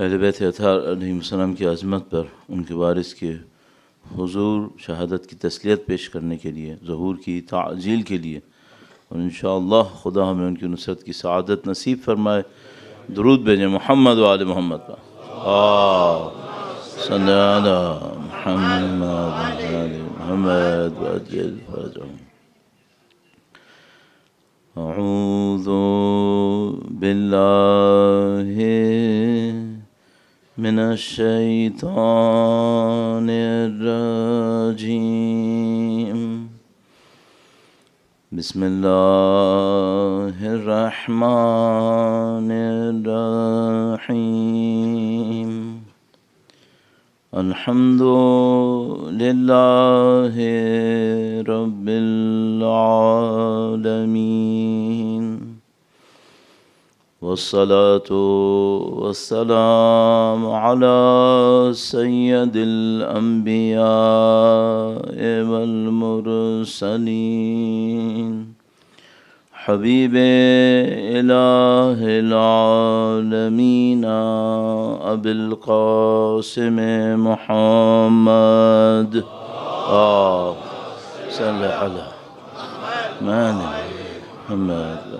اہل بیت اطہار علیہ السلام کی عظمت پر ان کے وارث کے حضور شہادت کی تسلیت پیش کرنے کے لیے، ظہور کی تعجیل کے لیے، اور انشاءاللہ خدا ہمیں ان کی نصرت کی سعادت نصیب فرمائے۔ درود بھیجیں محمد و آل محمد پر۔ صلی علی محمد و آل محمد وعجل فرجهم۔ اعوذ باللہ من الشیطان الرجیم، بسم اللہ الرحمن الرحیم، الحمد للہ رب العالمین، والصلاة والسلام على سید الانبیاء والمرسلین، حبیب الہ العالمین ابی القاسم محمد، صلی علی محمد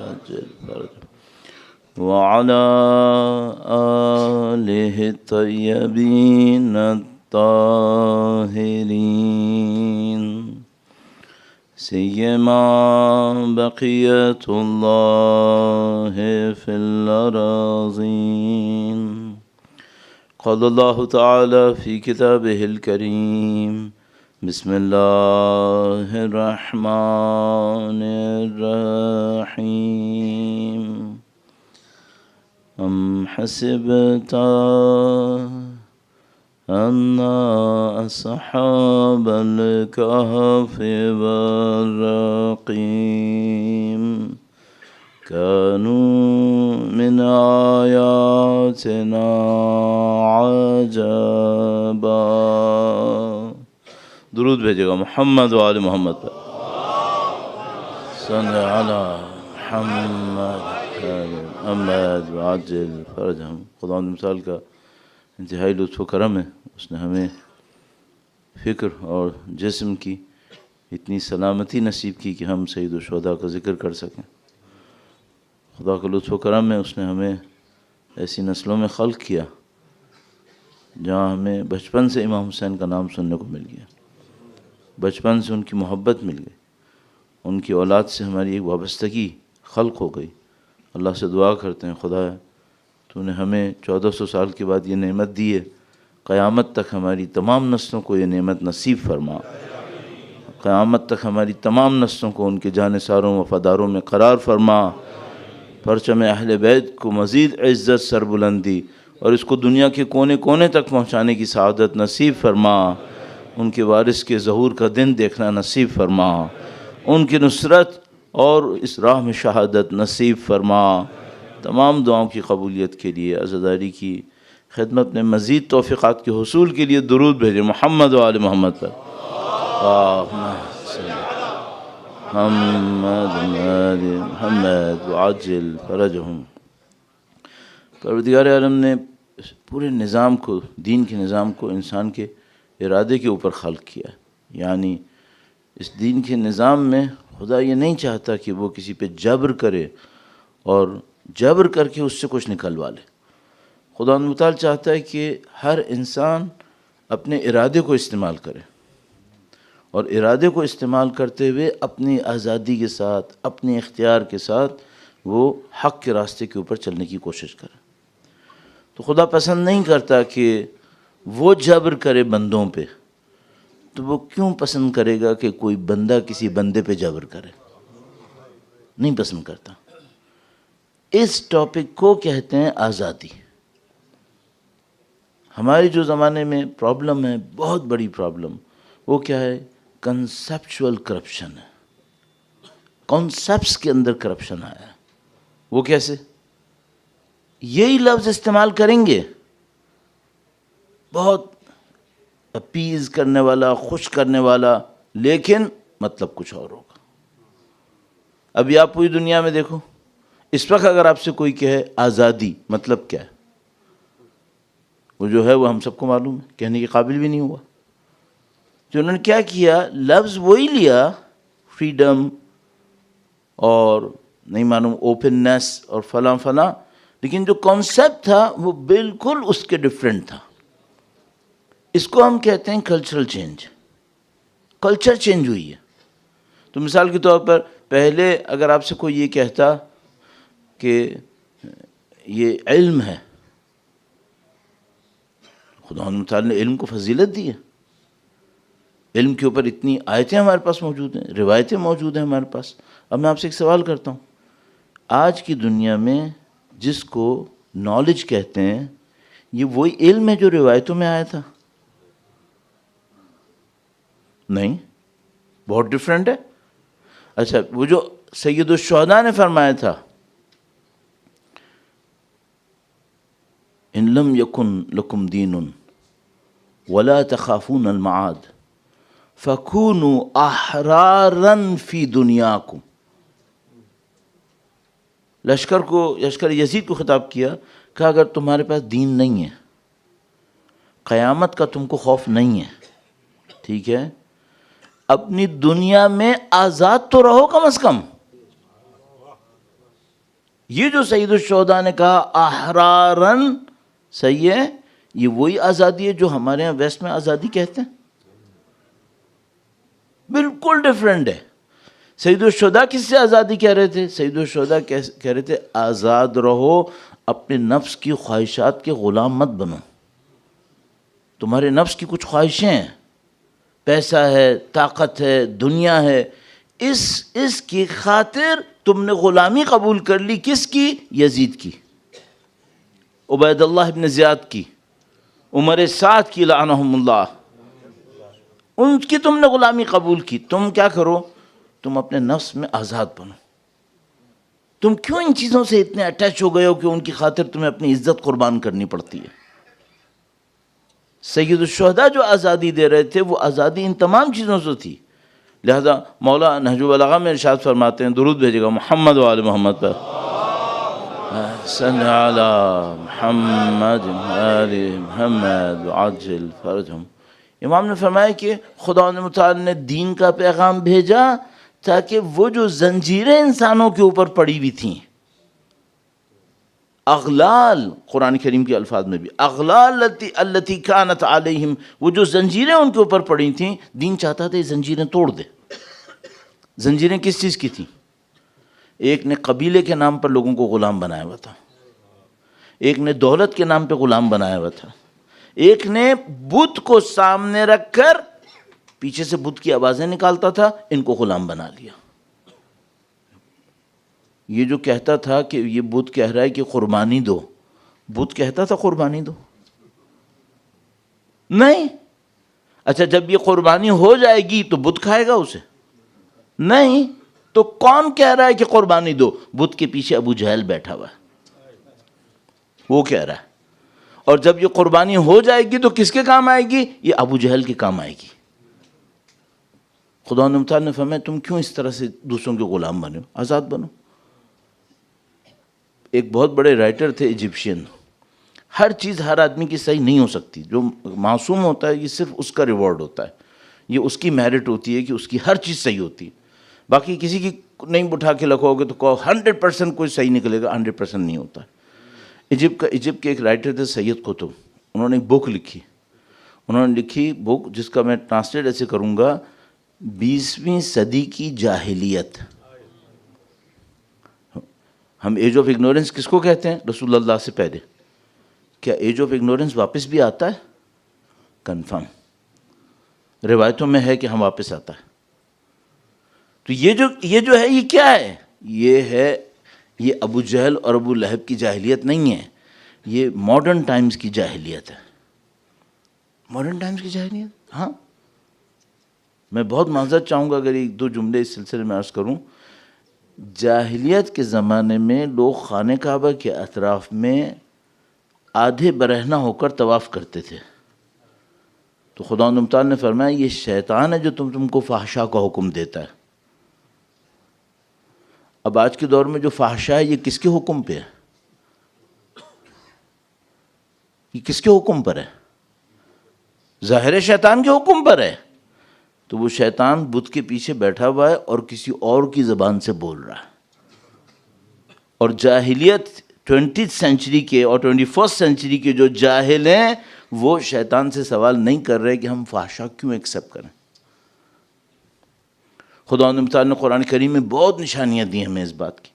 وعلى آلہ الطیبین الطاہرین، سیما بقیت اللہ فی الأراضین۔ قال اللہ تعالی فی کتابہ الکریم، بسم اللہ الرحمن الرحیم، ام حسبت ان اصحاب الکہف والرقیم كانوا من آیاتنا عجبا۔ درود بھیجے گا محمد و آل محمد پر۔ صلی علی محمد محمد وعجل فرجهم۔ خداوند مثال کا انتہائی لطف و کرم ہے، اس نے ہمیں فکر اور جسم کی اتنی سلامتی نصیب کی کہ ہم سید الشہداء کا ذکر کر سکیں۔ خدا کا لطف و کرم ہے، اس نے ہمیں ایسی نسلوں میں خلق کیا جہاں ہمیں بچپن سے امام حسین کا نام سننے کو مل گیا، بچپن سے ان کی محبت مل گئی، ان کی اولاد سے ہماری ایک وابستگی خلق ہو گئی۔ اللہ سے دعا کرتے ہیں، خدا تو نے ہمیں 1400 سال کے بعد یہ نعمت دی ہے، قیامت تک ہماری تمام نسلوں کو یہ نعمت نصیب فرما، قیامت تک ہماری تمام نسلوں کو ان کے جانثاروں وفاداروں میں قرار فرما، پرچم اہل بیت کو مزید عزت سربلندی اور اس کو دنیا کے کونے کونے تک پہنچانے کی سعادت نصیب فرما، ان کے وارث کے ظہور کا دن دیکھنا نصیب فرما، ان کی نصرت اور اس راہ میں شہادت نصیب فرما۔ تمام دعاؤں کی قبولیت کے لیے، عزاداری کی خدمت میں مزید توفیقات کے حصول کے لیے درود بھیجیں محمد و آل محمد پر۔ محمد محمد وعجل فرجهم۔ پروردگار عالم نے پورے نظام کو، دین کے نظام کو انسان کے ارادے کے اوپر خلق کیا، یعنی اس دین کے نظام میں خدا یہ نہیں چاہتا کہ وہ کسی پہ جبر کرے اور جبر کر کے اس سے کچھ نکلوا لے۔ خدا متعال چاہتا ہے کہ ہر انسان اپنے ارادے کو استعمال کرے، اور ارادے کو استعمال کرتے ہوئے اپنی آزادی کے ساتھ، اپنے اختیار کے ساتھ وہ حق کے راستے کے اوپر چلنے کی کوشش کرے۔ تو خدا پسند نہیں کرتا کہ وہ جبر کرے بندوں پہ، تو وہ کیوں پسند کرے گا کہ کوئی بندہ کسی بندے پہ جبر کرے؟ نہیں پسند کرتا۔ اس ٹاپک کو کہتے ہیں آزادی۔ ہمارے جو زمانے میں پرابلم ہے، بہت بڑی پرابلم، وہ کیا ہے؟ کنسیپچول کرپشن ہے۔ کانسیپٹس کے اندر کرپشن آیا ہے۔ وہ کیسے؟ یہی لفظ استعمال کریں گے، بہت اپیز کرنے والا، خوش کرنے والا، لیکن مطلب کچھ اور ہوگا۔ ابھی آپ پوری دنیا میں دیکھو، اس وقت اگر آپ سے کوئی کہے آزادی، مطلب کیا ہے؟ وہ جو ہے وہ ہم سب کو معلوم ہے، کہنے کے قابل بھی نہیں ہوا. جو انہوں نے کیا کیا، لفظ وہی لیا فریڈم اور نہیں معلوم اوپننس اور فلاں فلاں، لیکن جو کانسیپٹ تھا وہ بالکل اس کے ڈفرینٹ تھا. اس کو ہم کہتے ہیں کلچرل چینج. کلچر چینج ہوئی ہے. تو مثال کے طور پر پہلے اگر آپ سے کوئی یہ کہتا کہ یہ علم ہے، خدا تعالیٰ نے علم کو فضیلت دی ہے، علم کے اوپر اتنی آیتیں ہمارے پاس موجود ہیں، روایتیں موجود ہیں ہمارے پاس. اب میں آپ سے ایک سوال کرتا ہوں، آج کی دنیا میں جس کو نالج کہتے ہیں، یہ وہی علم ہے جو روایتوں میں آیا تھا؟ نہیں، بہت ڈفرینٹ ہے. اچھا، وہ جو سید الشہداء نے فرمایا تھا، ان لم یکن لکم دین ولا تخافون المعاد فکونوا احرارا فی دنیاکم. لشکر یزید کو خطاب کیا کہ اگر تمہارے پاس دین نہیں ہے، قیامت کا تم کو خوف نہیں ہے، ٹھیک ہے، اپنی دنیا میں آزاد تو رہو کم از کم. یہ جو سید الشہداء نے کہا احرارن، صحیح ہے، یہ وہی آزادی ہے جو ہمارے ہاں ویسٹ میں آزادی کہتے ہیں. بالکل ڈیفرنٹ ہے. سید الشہداء کس سے آزادی کہہ رہے تھے؟ سید الشہداء کہہ رہے تھے آزاد رہو، اپنے نفس کی خواہشات کے غلام مت بنو. تمہارے نفس کی کچھ خواہشیں ہیں، پیسہ ہے، طاقت ہے، دنیا ہے، اس کی خاطر تم نے غلامی قبول کر لی. کس کی؟ یزید کی، عبید اللہ ابن زیاد کی، عمر سعد کی لعنہم اللہ. ان کی تم نے غلامی قبول کی. تم کیا کرو؟ تم اپنے نفس میں آزاد بنو. تم کیوں ان چیزوں سے اتنے اٹیچ ہو گئے ہو کہ ان کی خاطر تمہیں اپنی عزت قربان کرنی پڑتی ہے؟ سید الشہداء جو آزادی دے رہے تھے وہ آزادی ان تمام چیزوں سے تھی. لہذا مولا نہج البلاغہ میں ارشاد فرماتے ہیں، درود بھیجے گا محمد و آل محمد پر، صلی علی محمد آل محمد وعجل فرجہم. امام نے فرمایا کہ خدا متعال نے دین کا پیغام بھیجا تاکہ وہ جو زنجیریں انسانوں کے اوپر پڑی ہوئی تھیں، اغلال، قرآن کریم کے الفاظ میں بھی اغلال التی کانت علیہم، وہ جو زنجیریں ان کے اوپر پڑی تھیں، دین چاہتا تھا یہ زنجیریں توڑ دے. زنجیریں کس چیز کی تھیں؟ ایک نے قبیلے کے نام پر لوگوں کو غلام بنایا ہوا تھا، ایک نے دولت کے نام پہ غلام بنایا ہوا تھا، ایک نے بت کو سامنے رکھ کر پیچھے سے بت کی آوازیں نکالتا تھا، ان کو غلام بنا لیا. یہ جو کہتا تھا کہ یہ بت کہہ رہا ہے کہ قربانی دو، بت کہتا تھا قربانی دو؟ نہیں. اچھا، جب یہ قربانی ہو جائے گی تو بت کھائے گا اسے؟ نہیں. تو کون کہہ رہا ہے کہ قربانی دو؟ بت کے پیچھے ابو جہل بیٹھا ہوا ہے، وہ کہہ رہا ہے. اور جب یہ قربانی ہو جائے گی تو کس کے کام آئے گی؟ یہ ابو جہل کے کام آئے گی. خدا متعال نے فرمایا تم کیوں اس طرح سے دوسروں کے غلام بنے ہو؟ آزاد بنو. ایک بہت بڑے رائٹر تھے ایجپشین. ہر چیز ہر آدمی کی صحیح نہیں ہو سکتی. جو معصوم ہوتا ہے یہ صرف اس کا ریوارڈ ہوتا ہے، یہ اس کی میرٹ ہوتی ہے کہ اس کی ہر چیز صحیح ہوتی ہے. باقی کسی کی نہیں بٹھا کے لکھو گے تو 100% کوئی صحیح نکلے گا، 100% نہیں ہوتا. ایجپٹ کے ایک رائٹر تھے سید قطب، انہوں نے ایک بک لکھی. انہوں نے لکھی بک جس کا میں ٹرانسلیٹ ایسے کروں گا، 20ویں صدی کی جاہلیت. ہم ایج آف اگنورنس کس کو کہتے ہیں؟ رسول اللہ سے پہلے. کیا ایج آف اگنورنس واپس بھی آتا ہے؟ کنفرم روایتوں میں ہے کہ ہم واپس آتا ہے. تو یہ جو ہے یہ کیا ہے؟ یہ ابو جہل اور ابو لہب کی جاہلیت نہیں ہے، یہ ماڈرن ٹائمز کی جاہلیت ہے. ماڈرن ٹائمز کی جاہلیت. ہاں، میں بہت معذرت چاہوں گا اگر ایک دو جملے اس سلسلے میں عرض کروں. جاہلیت کے زمانے میں لوگ خانہ کعبہ کے اطراف میں آدھے برہنہ ہو کر طواف کرتے تھے. تو خدا متعال نے فرمایا یہ شیطان ہے جو تم کو فحشاء کا حکم دیتا ہے. اب آج کے دور میں جو فحشاء ہے یہ کس کے حکم پہ ہے؟ یہ کس کے حکم پر ہے؟ ظاہر شیطان کے حکم پر ہے. تو وہ شیطان بت کے پیچھے بیٹھا ہوا ہے اور کسی اور کی زبان سے بول رہا ہے. اور جاہلیت 20th سینچری کے اور 21st سینچری کے جو جاہل ہیں وہ شیطان سے سوال نہیں کر رہے کہ ہم فحشا کیوں ایکسیپٹ کریں. خداوند متعال نے قرآن کریم میں بہت نشانیاں دی ہمیں اس بات کی.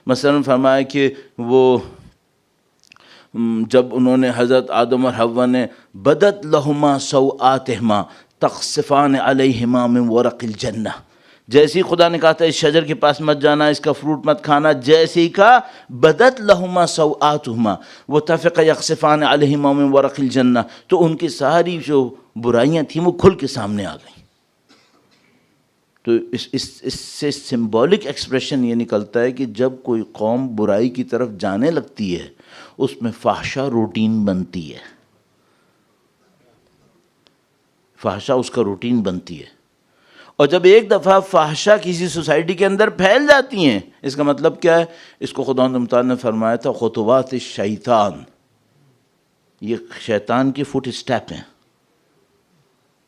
مثلا فرمایا کہ وہ جب انہوں نے حضرت آدم اور حوا نے بدت لہما سوآتہما تخصفان علیہما من ورق الجنہ، جیسے ہی خدا نے کہا تھا اس شجر کے پاس مت جانا، اس کا فروٹ مت کھانا، جیسے ہی کہا بدت لہما سوآتہما وطفق یخصفان علیہما من ورق الجنہ، تو ان کی ساری جو برائیاں تھیں وہ کھل کے سامنے آ گئیں. تو اس سے سمبولک ایکسپریشن یہ نکلتا ہے کہ جب کوئی قوم برائی کی طرف جانے لگتی ہے اس میں فحشا روٹین بنتی ہے، فحشا اس کا روٹین بنتی ہے. اور جب ایک دفعہ فحشا کسی سوسائٹی کے اندر پھیل جاتی ہیں، اس کا مطلب کیا ہے؟ اس کو خداوند متعال نے فرمایا تھا خطوات الشیطان، یہ شیطان کی فٹ اسٹیپ ہیں.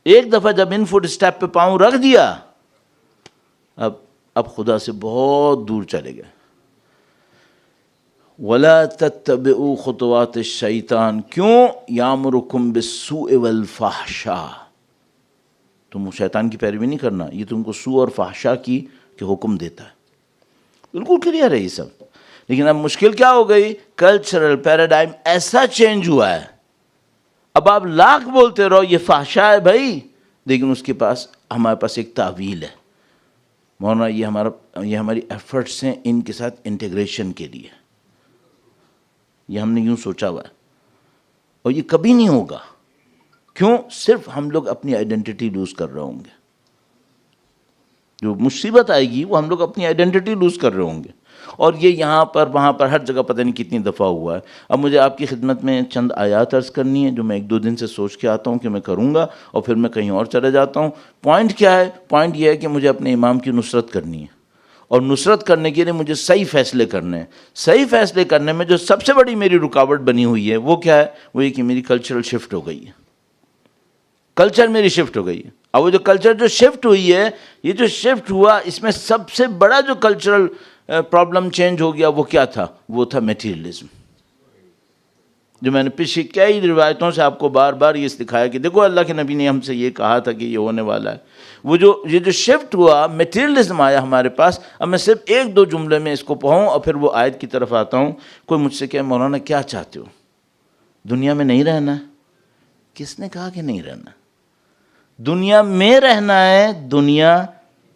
ایک دفعہ جب ان فٹ اسٹیپ پہ پاؤں رکھ دیا اب خدا سے بہت دور چلے گئے. وَلَا تَتَّبِعُوا خُطُوَاتِ الشَّيْطَانِ، کیوں؟ يَأْمُرُكُمْ بِالسُّوءِ وَالْفَحْشَاءِ، تم شیطان کی پیروی نہیں کرنا، یہ تم کو سوء اور فحشا کی کہ حکم دیتا ہے. بالکل کلیئر ہے یہ سب. لیکن اب مشکل کیا ہو گئی؟ کلچرل پیراڈائم ایسا چینج ہوا ہے، اب آپ لاکھ بولتے رہو یہ فحشا ہے بھائی، لیکن اس کے پاس ہمارے پاس ایک تعویل ہے. مولانا یہ ہماری ایفرٹس ہیں ان کے ساتھ انٹیگریشن کے لیے، یہ ہم نے یوں سوچا ہوا ہے اور یہ کبھی نہیں ہوگا. کیوں؟ صرف ہم لوگ اپنی آئیڈینٹی لوز کر رہے ہوں گے. جو مصیبت آئے گی وہ ہم لوگ اپنی آئیڈینٹی لوز کر رہے ہوں گے. اور یہ یہاں پر وہاں پر ہر جگہ پتہ نہیں کتنی دفعہ ہوا ہے. اب مجھے آپ کی خدمت میں چند آیات عرض کرنی ہے جو میں 1-2 دن سے سوچ کے آتا ہوں کہ میں کروں گا اور پھر میں کہیں اور چلے جاتا ہوں. پوائنٹ کیا ہے؟ پوائنٹ یہ ہے کہ مجھے اپنے امام کی نصرت کرنی ہے، اور نصرت کرنے کے لیے مجھے صحیح فیصلے کرنے ہیں. صحیح فیصلے کرنے میں جو سب سے بڑی میری رکاوٹ بنی ہوئی ہے وہ کیا ہے؟ وہ یہ کہ میری کلچرل شفٹ ہو گئی ہے. کلچر میری شفٹ ہو گئی ہے. اور وہ جو کلچر جو شفٹ ہوئی ہے، یہ جو شفٹ ہوا اس میں سب سے بڑا جو کلچرل پرابلم چینج ہو گیا وہ کیا تھا؟ وہ تھا میٹیریلزم. جو میں نے پچھلی کئی روایتوں سے آپ کو بار بار یہ دکھایا کہ دیکھو اللہ کے نبی نے ہم سے یہ کہا تھا کہ یہ ہونے والا ہے. وہ یہ جو شفٹ ہوا، میٹیریلزم آیا ہمارے پاس. اب میں صرف 1-2 جملے میں اس کو پڑھوں اور پھر وہ آیت کی طرف آتا ہوں. کوئی مجھ سے کہے مولانا کیا چاہتے ہو؟ دنیا میں نہیں رہنا ہے؟ کس نے کہا کہ نہیں رہنا؟ دنیا میں رہنا ہے، دنیا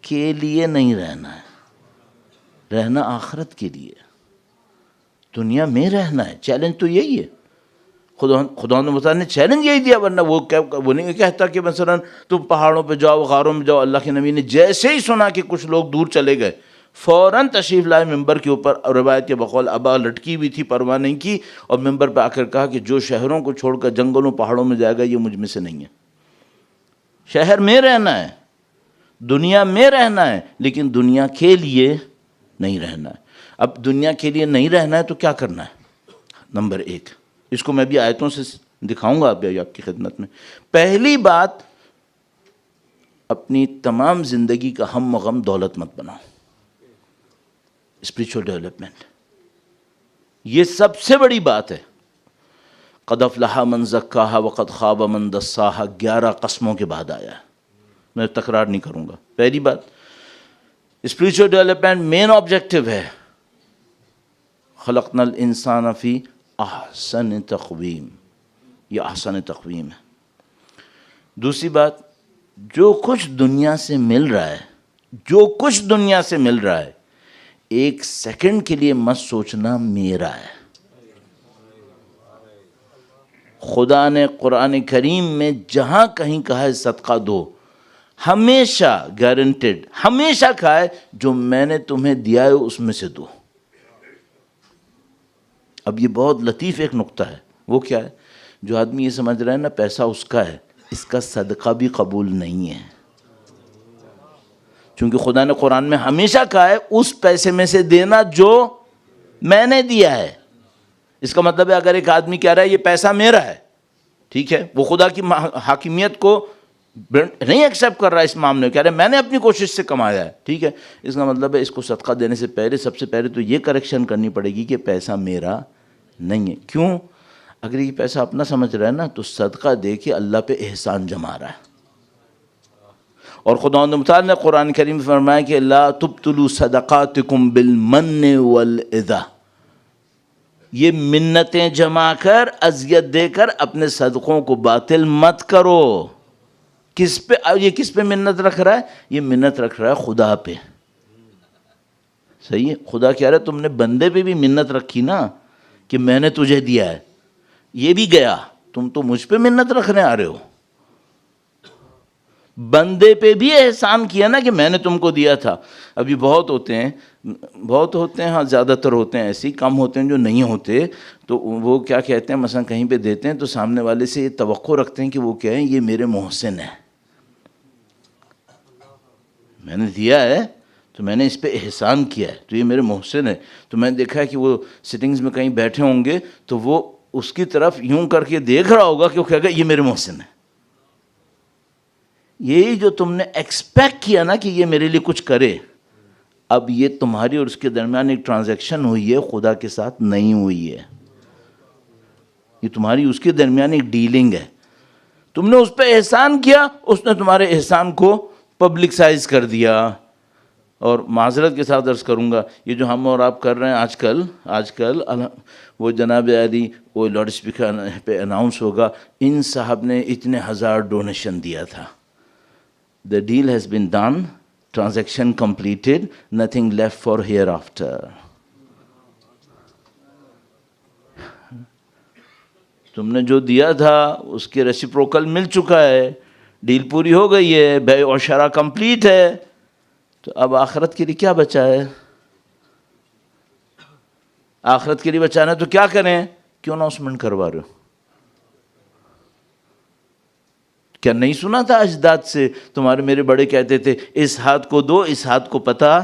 کے لیے نہیں رہنا ہے. رہنا آخرت کے لیے. دنیا میں رہنا ہے. چیلنج تو یہی ہے. خداوند متعال نے چیلنج یہی دیا، ورنہ وہ نہیں کہتا کہ مثلا تم پہاڑوں پہ جاؤ، غاروں میں جاؤ. اللہ کے نبی نے جیسے ہی سنا کہ کچھ لوگ دور چلے گئے فوراً تشریف لائے ممبر کے اوپر، اور روایت کے بقول ابا لٹکی ہوئی تھی، پرواہ نہیں کی، اور ممبر پہ آ کر کہا کہ جو شہروں کو چھوڑ کر جنگلوں پہاڑوں میں جائے گا یہ مجھ میں سے نہیں ہے. شہر میں رہنا ہے، دنیا میں رہنا ہے، لیکن دنیا کے لیے نہیں رہنا ہے. اب دنیا کے لیے نہیں رہنا ہے تو کیا کرنا ہے؟ نمبر 1، اس کو میں بھی آیتوں سے دکھاؤں گا آپ کی خدمت میں. پہلی بات، اپنی تمام زندگی کا ہم و غم دولت مت بناؤ. اسپریچول ڈیولپمنٹ یہ سب سے بڑی بات ہے. قد افلح من زکاہا وقد خاب من دساہا 11 قسموں کے بعد آیا ہے. میں تکرار نہیں کروں گا. پہلی بات، اسپریچول ڈیولپمنٹ مین آبجیکٹو ہے خلقنا الانسان فی احسن تقویم، یہ احسن تقویم ہے. دوسری بات، جو کچھ دنیا سے مل رہا ہے، جو کچھ دنیا سے مل رہا ہے، 1 سیکنڈ کے لیے مت سوچنا میرا ہے. خدا نے قرآن کریم میں جہاں کہیں کہا ہے صدقہ دو، ہمیشہ گارنٹیڈ ہمیشہ کہا ہے جو میں نے تمہیں دیا ہے اس میں سے دو. اب یہ بہت لطیف ایک نقطہ ہے. وہ کیا ہے؟ جو آدمی یہ سمجھ رہا ہے نا پیسہ اس کا ہے، اس کا صدقہ بھی قبول نہیں ہے. چونکہ خدا نے قرآن میں ہمیشہ کہا ہے اس پیسے میں سے دینا جو میں نے دیا ہے. اس کا مطلب ہے اگر ایک آدمی کہہ رہا ہے یہ پیسہ میرا ہے، ٹھیک ہے، وہ خدا کی حاکمیت کو نہیں ایکسیپٹ کر رہا ہے اس معاملے میں، کہہ رہا ہے میں نے اپنی کوشش سے کمایا ہے، ٹھیک ہے، اس کا مطلب ہے اس کو صدقہ دینے سے پہلے سب سے پہلے تو یہ کریکشن کرنی پڑے گی کہ پیسہ میرا نہیں ہے۔ کیوں؟ اگر یہ پیسہ اپنا سمجھ رہا ہے نا تو صدقہ دے کے اللہ پہ احسان جما رہا ہے۔ اور خداوند متعال نے قرآن کریم میں فرمایا کہ لا تبطلوا صدقاتکم بالمن والاذی، یہ منتیں جما کر اذیت دے کر اپنے صدقوں کو باطل مت کرو۔ کس پہ یہ کس پہ منت رکھ رہا ہے؟ یہ منت رکھ رہا ہے خدا پہ، صحیح ہے، خدا کہہ رہا ہے تم نے بندے پہ بھی منت رکھی نا کہ میں نے تجھے دیا ہے، یہ بھی گیا، تم تو مجھ پہ منت رکھنے آ رہے ہو۔ بندے پہ بھی احسان کیا نا کہ میں نے تم کو دیا تھا۔ ابھی بہت ہوتے ہیں ہاں، زیادہ تر ہوتے ہیں ایسی، کم ہوتے ہیں جو نہیں ہوتے، تو وہ کیا کہتے ہیں، مثلا کہیں پہ دیتے ہیں تو سامنے والے سے یہ توقع رکھتے ہیں کہ وہ کہیں یہ میرے محسن ہے، میں نے دیا ہے تو میں نے اس پہ احسان کیا ہے تو یہ میرے محسن ہے۔ تو میں نے دیکھا ہے کہ وہ سٹنگز میں کہیں بیٹھے ہوں گے تو وہ اس کی طرف یوں کر کے دیکھ رہا ہوگا کہ وہ کہے گا یہ میرے محسن ہے۔ یہی جو تم نے ایکسپیکٹ کیا نا کہ یہ میرے لیے کچھ کرے، اب یہ تمہاری اور اس کے درمیان ایک ٹرانزیکشن ہوئی ہے، خدا کے ساتھ نہیں ہوئی ہے، یہ تمہاری اس کے درمیان ایک ڈیلنگ ہے۔ تم نے اس پہ احسان کیا، اس نے تمہارے احسان کو پبلکسائز کر دیا۔ اور معذرت کے ساتھ عرض کروں گا، یہ جو ہم اور آپ کر رہے ہیں آج کل وہ جناب علی وہ لاؤڈ اسپیکر پہ اناؤنس ہوگا، ان صاحب نے اتنے ہزار ڈونیشن دیا تھا، the deal has been done, transaction completed, nothing left for hereafter. تم نے جو دیا تھا اس کے ریسیپروکل مل چکا ہے، ڈیل پوری ہو گئی ہے، بیع و شرع کمپلیٹ ہے، تو اب آخرت کے لیے کیا بچا ہے؟ آخرت کے لیے بچانا ہے تو کیا کریں؟ کیوں اناؤنسمنٹ کروا رہے ہو؟ کیا نہیں سنا تھا اجداد سے؟ تمہارے میرے بڑے کہتے تھے اس ہاتھ کو دو اس ہاتھ کو پتہ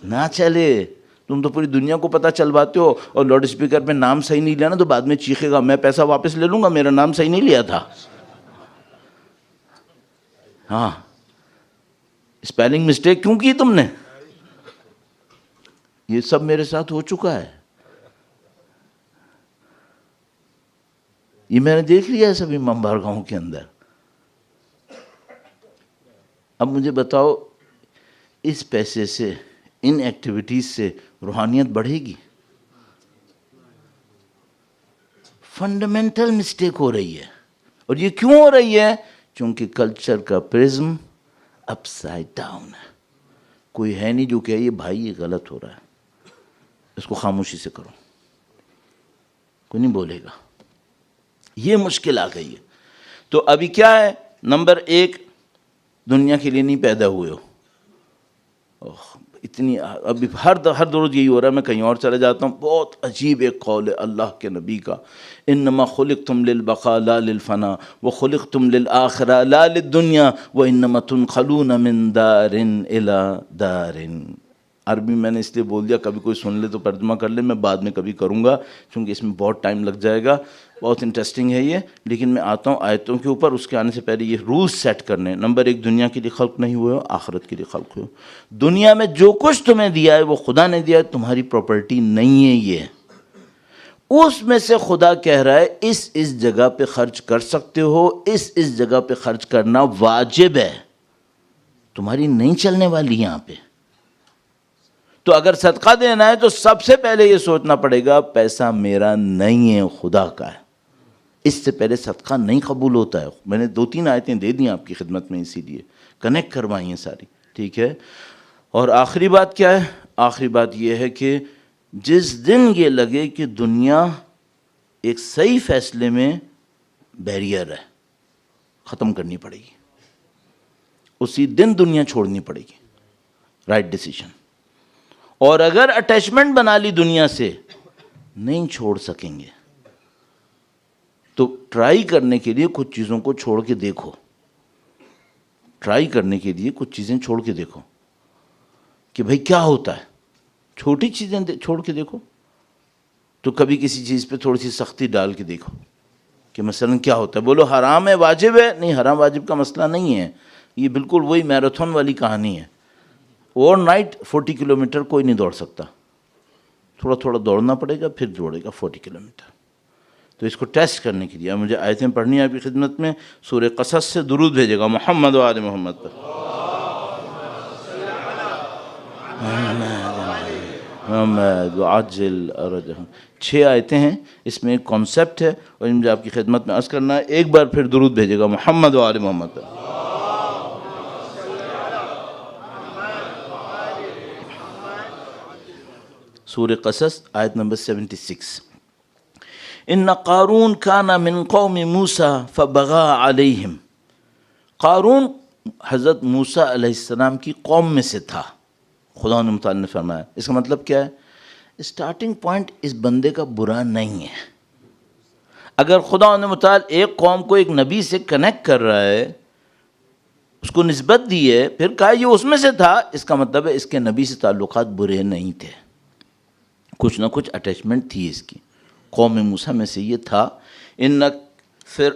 نہ چلے۔ تم تو پوری دنیا کو پتہ چلواتے ہو، اور لاؤڈ اسپیکر پہ نام صحیح نہیں لیا نا تو بعد میں چیخے گا میں پیسہ واپس لے لوں گا، میرا نام صحیح نہیں لیا تھا۔ ہاں، اسپیلنگ مسٹیک کیوں کی تم نے؟ یہ سب میرے ساتھ ہو چکا ہے، یہ میں نے دیکھ لیا ہے سب امام بارگاہوں کے اندر۔ اب مجھے بتاؤ اس پیسے سے، ان ایکٹیویٹیز سے روحانیت بڑھے گی؟ فنڈامنٹل مسٹیک ہو رہی ہے، اور یہ کیوں ہو رہی ہے؟ چونکہ کلچر کا پرزم اپ سائڈ ڈاؤن ہے۔ کوئی ہے نہیں جو کہ یہ بھائی یہ غلط ہو رہا ہے، اس کو خاموشی سے کرو، کوئی نہیں بولے گا، یہ مشکل آ گئی ہے۔ تو ابھی کیا ہے؟ نمبر ایک، دنیا کے لیے نہیں پیدا ہوئے ہو۔ اتنی ابھی ہر روز یہی ہو رہا ہے، میں کہیں اور چلے جاتا ہوں، بہت عجیب ایک قول ہے اللہ کے نبی کا، انما خلقتم للبقاء لا للفنا وخلقتم للآخرہ لا للدنیا وانما تنقلون من دار الى دار۔ عربی میں نے اس لیے بول دیا، کبھی کوئی سن لے تو ترجمہ کر لے، میں بعد میں کبھی کروں گا کیونکہ اس میں بہت ٹائم لگ جائے گا، بہت انٹرسٹنگ ہے یہ، لیکن میں آتا ہوں آیتوں کے اوپر، اس کے آنے سے پہلے یہ رولز سیٹ کرنے۔ نمبر ایک، دنیا کے لیے خلق نہیں ہوئے ہو، آخرت کے لیے خلق ہوئے ہو۔ دنیا میں جو کچھ تمہیں دیا ہے وہ خدا نے دیا ہے، تمہاری پراپرٹی نہیں ہے یہ، اس میں سے خدا کہہ رہا ہے اس جگہ پہ خرچ کر سکتے ہو، اس جگہ پہ خرچ کرنا واجب ہے، تمہاری نہیں چلنے والی یہاں پہ۔ تو اگر صدقہ دینا ہے تو سب سے پہلے یہ سوچنا پڑے گا پیسہ میرا نہیں ہے، خدا کا ہے، اس سے پہلے صدقہ نہیں قبول ہوتا ہے۔ میں نے 2-3 آیتیں دے دی آپ کی خدمت میں، اسی لیے کنیکٹ کروائی ہیں ساری، ٹھیک ہے۔ اور آخری بات کیا ہے؟ آخری بات یہ ہے کہ جس دن یہ لگے کہ دنیا ایک صحیح فیصلے میں بیریئر ہے، ختم کرنی پڑے گی، اسی دن دنیا چھوڑنی پڑے گی، رائٹ ڈیسیشن۔ اور اگر اٹیچمنٹ بنا لی دنیا سے، نہیں چھوڑ سکیں گے، تو ٹرائی کرنے کے لیے کچھ چیزوں کو چھوڑ کے دیکھو، ٹرائی کرنے کے لیے کچھ چیزیں چھوڑ کے دیکھو کہ بھئی کیا ہوتا ہے، چھوٹی چیزیں چھوڑ کے دیکھو، تو کبھی کسی چیز پہ تھوڑی سی سختی ڈال کے دیکھو کہ مثلا کیا ہوتا ہے. بولو حرام ہے واجب ہے، نہیں، حرام واجب کا مسئلہ نہیں ہے. یہ بالکل وہی میراتھن والی کہانی ہے. اوور نائٹ 40 کلومیٹر کوئی نہیں دوڑ سکتا، تھوڑا تھوڑا دوڑنا پڑے گا، پھر دوڑے گا 40 کلومیٹر. تو اس کو ٹیسٹ کرنے کے لیے مجھے آیتیں پڑھنی ہے آپ کی خدمت میں. سورہ قصص سے درود بھیجے گا محمد و آل محمد پر. محمد وعجل ارجهم. 6 آیتیں ہیں، اس میں ایک کانسیپٹ ہے اور مجھے آپ کی خدمت میں عرض کرنا ہے. ایک بار پھر درود بھیجے گا محمد و آل محمد پر. سورہ قصص آیت نمبر 76. ان قارون کان من قوم موسیٰ فبغى علیہم. قارون حضرت موسیٰ علیہ السلام کی قوم میں سے تھا. خدا نے فرمایا. اس کا مطلب کیا ہے؟ اسٹارٹنگ پوائنٹ اس بندے کا برا نہیں ہے. اگر خدا متعال ایک قوم کو ایک نبی سے کنیکٹ کر رہا ہے، اس کو نسبت دی ہے، پھر کہا یہ اس میں سے تھا، اس کا مطلب ہے اس کے نبی سے تعلقات برے نہیں تھے، کچھ نہ کچھ اٹیچمنٹ تھی اس کی. قوم موسیٰ میں سے یہ تھا. ان